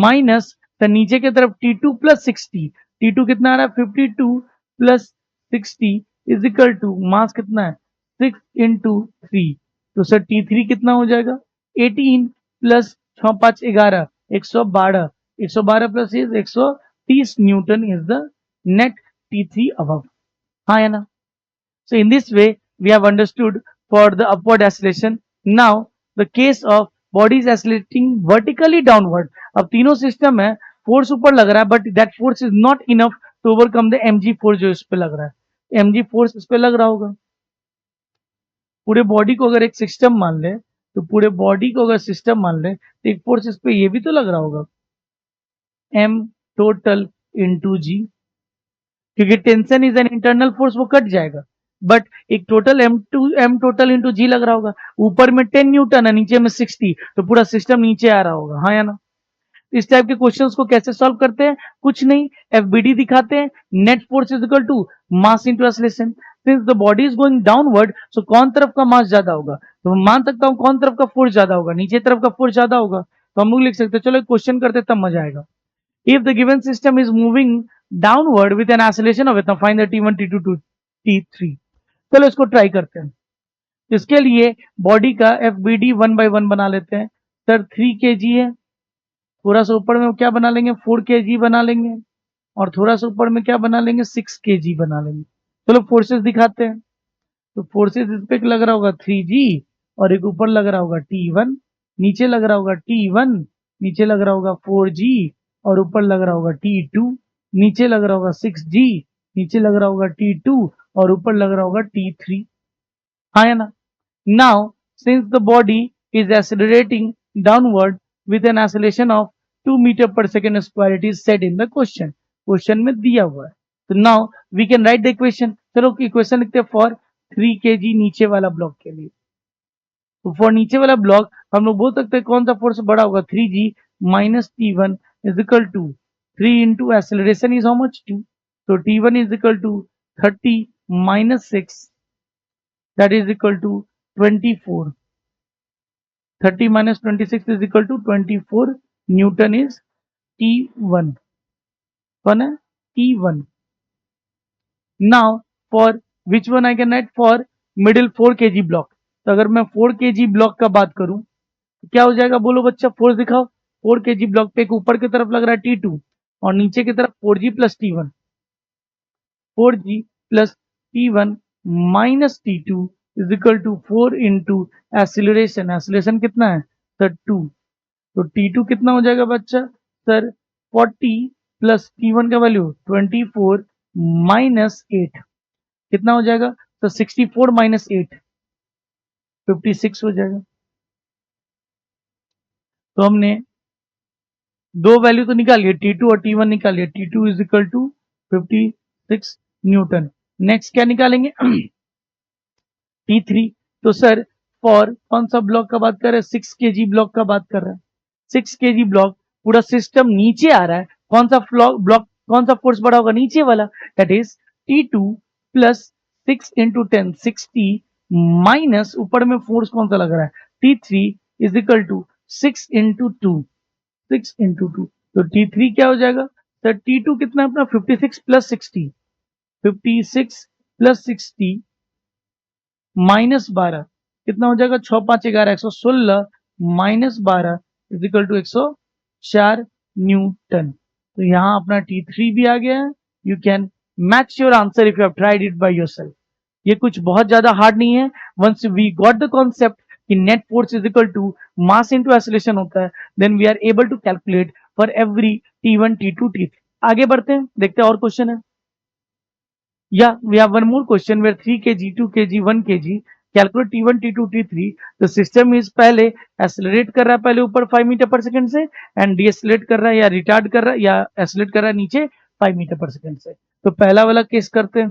माइनस तो नीचे की तरफ T2 प्लस 60, T2 कितना आ रहा है 52 plus 60 is equal to mass कितना है 6 इंटू 3, तो सर T3 कितना हो जाएगा 18 plus 6 5 11 112, 112 plus 130 Newton is the net T3 above. हाँ है ना? So in this way, we have understood for the upward acceleration. Now, the case of bodies accelerating vertically downward. अब तीनों सिस्टम है, फोर्स ऊपर लग रहा है, but that force is not enough to overcome the mg force जो इस पे लग रहा है. mg फोर्स इस पे लग रहा होगा. पूरे बॉडी को अगर एक सिस्टम मान ले, तो पूरे बॉडी को अगर सिस्टम मान ले, तो एक फोर्स इस पे ये भी तो लग रहा होगा, m टोटल इंटू जी, क्योंकि tension is an internal force, वो कट जाएगा. बट एक टोटल m टोटल इंटू जी लग रहा होगा. ऊपर में 10 न्यूटन है, नीचे में 60, तो पूरा सिस्टम नीचे आ रहा होगा. हाँ या ना? इस टाइप के क्वेश्चंस को कैसे सॉल्व करते हैं? कुछ नहीं, एफबीडी दिखाते हैं, net force is equal to mass into acceleration. Since the body is going downward, so कौन तरफ का मास ज्यादा होगा, तो मैं मान सकता हूं कौन तरफ का फोर्स ज्यादा होगा, नीचे तरफ का फोर्स ज्यादा होगा. तो हम लोग लिख सकते हैं. चलो क्वेश्चन करते तब मजा आएगा. If the given system is moving downward with an acceleration of इतना, find the T1, T2, T3. चलो इसको ट्राई करते हैं. इसके लिए बॉडी का FBD 1/1 बना लेते हैं. सर 3 kg है, थोड़ा सा ऊपर में क्या बना लेंगे 4 kg बना लेंगे, और थोड़ा सा ऊपर में क्या बना लेंगे 6 kg बना लेंगे. चलो फोर्सेस दिखाते हैं. तो फोर्सेस इस पे लग रहा होगा 3G, और एक ऊपर लग रहा होगा T1, नीचे लग रहा होगा T1, नीचे लग रहा होगा 4G, और ऊपर लग रहा होगा T2, नीचे लग रहा होगा 6G, नीचे लग रहा होगा T2, और ऊपर लग रहा होगा T3. हाँ है ना? Now since the body is accelerating downward with an acceleration of 2 metre per second square, it is said in the question. Question में दिया हुआ है. तो now we can write the equation. चलो इक्वेशन लिखते हैं फॉर 3 kg नीचे वाला ब्लॉक के लिए. तो फॉर नीचे वाला ब्लॉक हम लोग बोल सकते हैं कौन सा फोर्स बड़ा होगा 3G minus T1 is equal to 3 into acceleration is how much 2, तो T1 is equal to 30 minus 6, that is equal to 24. 30 minus 26 is equal to 24 newton is T1. One है T1. Now for which one I can write for middle 4 kg block. तो अगर मैं 4 kg ब्लॉक का बात करूं तो क्या हो जाएगा, बोलो बच्चा, फोर्स दिखाओ. 4 kg ब्लॉक पे एक ऊपर की तरफ लग रहा है T2, और नीचे की तरफ 4G plus T1, 4G plus T1 minus T2 is equal to 4 into acceleration. Acceleration कितना है सर 2, तो T2 कितना हो जाएगा बच्चा सर 40 प्लस T1 का वैल्यू 24 माइनस 8, कितना हो जाएगा तो 64 माइनस 8 56 हो जाएगा. तो हमने दो वैल्यू तो निकाल लिए, T2 और T1 निकाल लिए. T2 is equal to 56 newton. Next क्या निकालेंगे T3. तो सर फॉर कौन सा ब्लॉक का बात कर रहे हैं 6 kg ब्लॉक का बात कर रहे हैं. 6 kg ब्लॉक, पूरा सिस्टम नीचे आ रहा है, कौन सा ब्लॉक कौन सा फोर्स बड़ा होगा नीचे वाला, that is T2 plus 6 into 10 60 minus ऊपर में फोर्स कौन सा लग रहा है T3 is equal to 6 into 2, 6 into 2, तो T3 क्या हो जाएगा सर T2 कितना अपना 56 प्लस 60, 56 प्लस 60 माइनस 12 कितना हो जाएगा 6 5 11 116 minus 12 is equal to 104 newton. तो यहाँ अपना T3 भी आ गया है. You can match your answer if you have tried it by yourself. ये कुछ बहुत ज्यादा हार्ड नहीं है. Once we got the concept कि net force is equal to mass into acceleration होता है, then we are able to calculate for every T1 T2 T3. आगे बढ़ते हैं, देखते हैं और क्वेश्चन है. Yeah, we have one more question where 3 kg, 2 kg, 1 kg. Calculate T1, T2, T3. The system is पहले एक्सेलरेट कर रहा है पहले ऊपर 5 मीटर पर सेकंड से, एंड डीएक्सेलरेट कर रहा है या रिटार्ड कर रहा है या एक्सेलरेट कर रहा है नीचे 5 मीटर पर सेकंड से. तो पहला वाला केस करते हैं.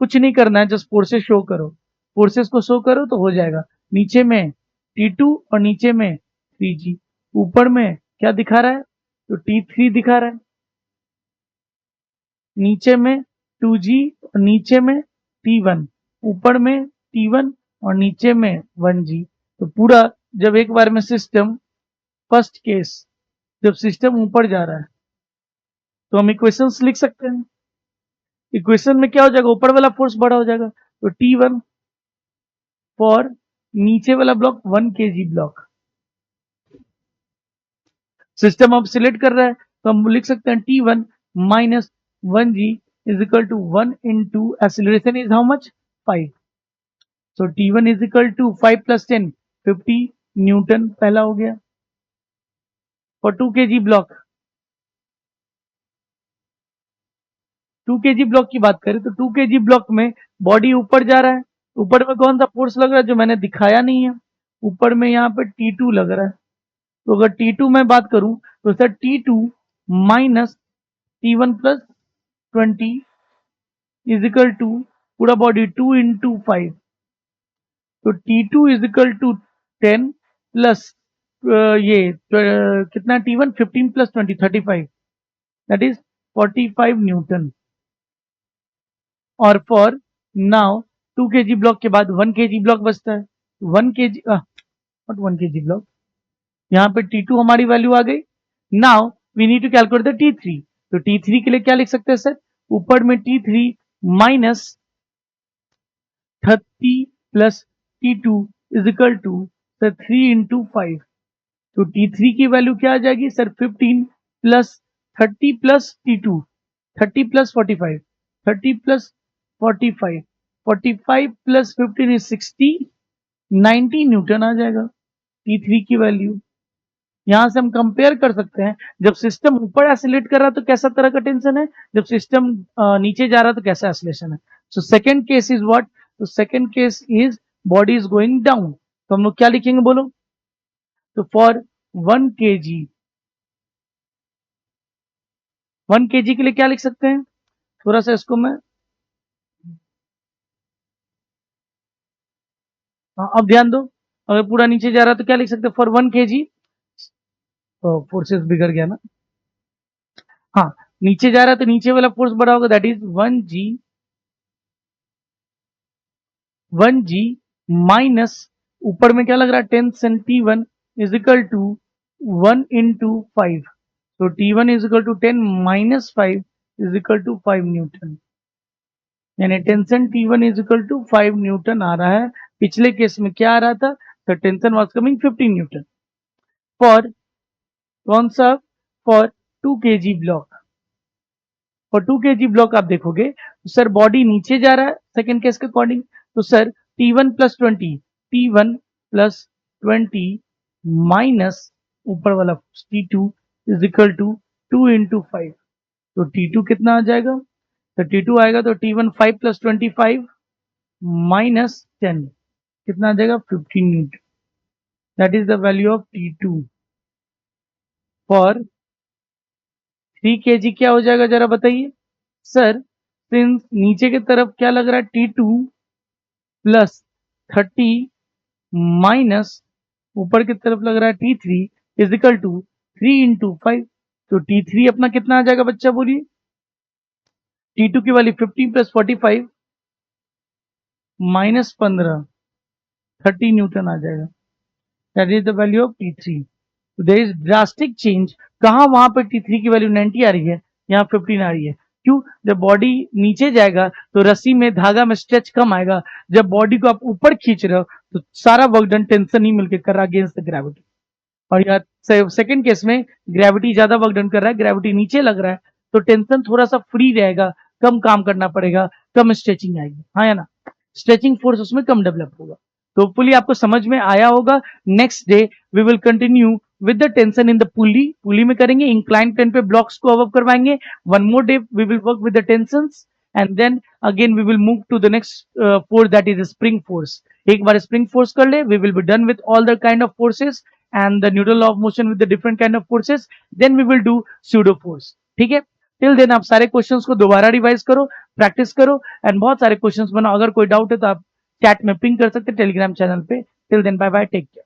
कुछ नहीं करना है, जस्ट फोर्सेस शो करो. फोर्सेस को शो करो तो हो जाएगा. नीचे में T2 और नीचे में 3G. ऊपर में क्या दिखा रहा है तो T3 दिखा रहा है, नीचे में 2G और नीचे में T1, ऊपर में T1 और नीचे में 1G. तो पूरा जब एक बार में सिस्टम, फर्स्ट केस, जब सिस्टम ऊपर जा रहा है तो हम इक्वेशंस लिख सकते हैं। इक्वेशन में क्या हो जाएगा, ऊपर वाला फोर्स बड़ा हो जाएगा, तो T1 फॉर नीचे वाला ब्लॉक 1 kg ब्लॉक। सिस्टम अब सिलेक्ट कर रहा है तो हम लिख सकते हैं T1 minus 1g is equal to 1 into acceleration is how much 5। So T1 is equal to 5 plus 10 50 newton पहला हो गया। For 2 kg block, 2 kg block की बात करें तो 2 kg ब्लॉक में बॉडी ऊपर जा रहा है, ऊपर में कौन सा फोर्स लग रहा है जो मैंने दिखाया नहीं है, ऊपर में यहाँ पे T2 लग रहा है। तो अगर T2 में बात करूं तो sir T2 minus T1 plus 20 is equal to पूरा बॉडी 2 इंटू 5। तो T2 is equal to 10 plus ये कितना T1 15 plus 20 35, that is 45 Newton. और फॉर नाउ 2 kg ब्लॉक के बाद 1 kg ब्लॉक बचता है, 1 kg नॉट 1 kg ब्लॉक, यहाँ पे T2 हमारी वैल्यू आ गई। Now we need to calculate the T3। तो T3 के लिए क्या लिख सकते हैं सर, ऊपर में T3 minus 30 plus T2 is equal to sir 3 into 5। तो T3 की वैल्यू क्या आ जाएगी sir 15 plus 30 plus T2, 30 plus 45, 30 plus 45, 45 plus 15 is 60, 90 newton आ जाएगा T3 की वैल्यू। यहां से हम कंपेयर कर सकते हैं, जब सिस्टम ऊपर एसिलेट कर रहा है तो कैसा तरह का टेंशन है, जब सिस्टम नीचे जा रहा है तो कैसा एसिलेशन है। So second case is what, तो second case is body is going down. तो हम लोग क्या लिखेंगे बोलो, तो फॉर 1 kg, 1 kg के लिए क्या लिख सकते हैं, थोड़ा सा इसको मैं अब ध्यान दो, अगर पूरा नीचे जा रहा है तो क्या लिख सकते हैं, फॉर 1 kg, तो फोर्सेस बिगड़ गया ना, हाँ नीचे जा रहा है तो नीचे वाला फोर्स बड़ा होगा, दैट इज 1g माइनस ऊपर में क्या लग रहा है 10 सन T1 is equal to 1 into 5। तो T1 is equal to 10 minus 5 is equal to 5 newton, यानी tension T1 is equal to 5 newton आ रहा है। पिछले केस में क्या आ रहा था, तो tension was coming 15 Newton. For कौन सा, for 2 kg block, for 2 kg block आप देखोगे तो सर बॉडी नीचे जा रहा है सेकंड केस के अकॉर्डिंग, तो sir T1 plus 20, T1 plus 20 minus ऊपर वाला T2 is equal to 2 into 5। तो T2 कितना आ जाएगा, तो T2 आएगा तो T1 5 प्लस 25 माइनस 10 कितना आ जाएगा 15 Newton, that is the value of T2। For 3 kg क्या हो जाएगा जरा बताइए सर, सिंस नीचे की तरफ क्या लग रहा है T2 प्लस 30 माइनस ऊपर की तरफ लग रहा है T3 is equal to 3 into 5। तो T3 अपना कितना आ जाएगा बच्चा बोलिए, T2 की वैल्यू 15 प्लस 45 माइनस 15 30 न्यूटन आ जाएगा, that is the value of T3। तो देयर इज ड्रास्टिक चेंज, कहाँ वहां पर T3 की वैल्यू 90 आ रही है, यहाँ 15 आ रही है, क्यों, जब बॉडी नीचे जाएगा तो रस्सी में धागा में स्ट्रेच कम आएगा, जब बॉडी को आप ऊपर खींच रहे हो तो सारा वर्क डन टेंशन ही मिलकर कर रहा है अगेंस्ट द ग्रेविटी। और यहाँ सेकंड केस में ग्रेविटी ज्यादा वर्क डन कर रहा है, ग्रेविटी नीचे लग रहा है तो टेंशन थोड़ा सा फ्री रहेगा, कम काम करना पड़ेगा, कम स्ट्रेचिंग आएगी, हाँ या ना, स्ट्रेचिंग फोर्स उसमें कम डेवलप होगा। तो होपफुली आपको समझ में आया होगा। Next day we will continue with the tension in the pulley, pulley में करेंगे, इंक्लाइन प्लेन पे ब्लॉक्स को अब करवाएंगे, one more day we will work with the tensions and then again we will move to the next force that is spring force. एक बार स्प्रिंग फोर्स कर ले, we will be done with all the kind of forces and the neutral law of motion with the different kind of forces, then we will do pseudo force। ठीक है, टिल देन आप सारे क्वेश्चंस को दोबारा रिवाइज करो, प्रैक्टिस करो एंड बहुत सारे क्वेश्चंस बनाओ। अगर कोई डाउट है तो आप चैट में पिंग कर सकते हैं टेलीग्राम चैनल पे। Till then bye bye, take care.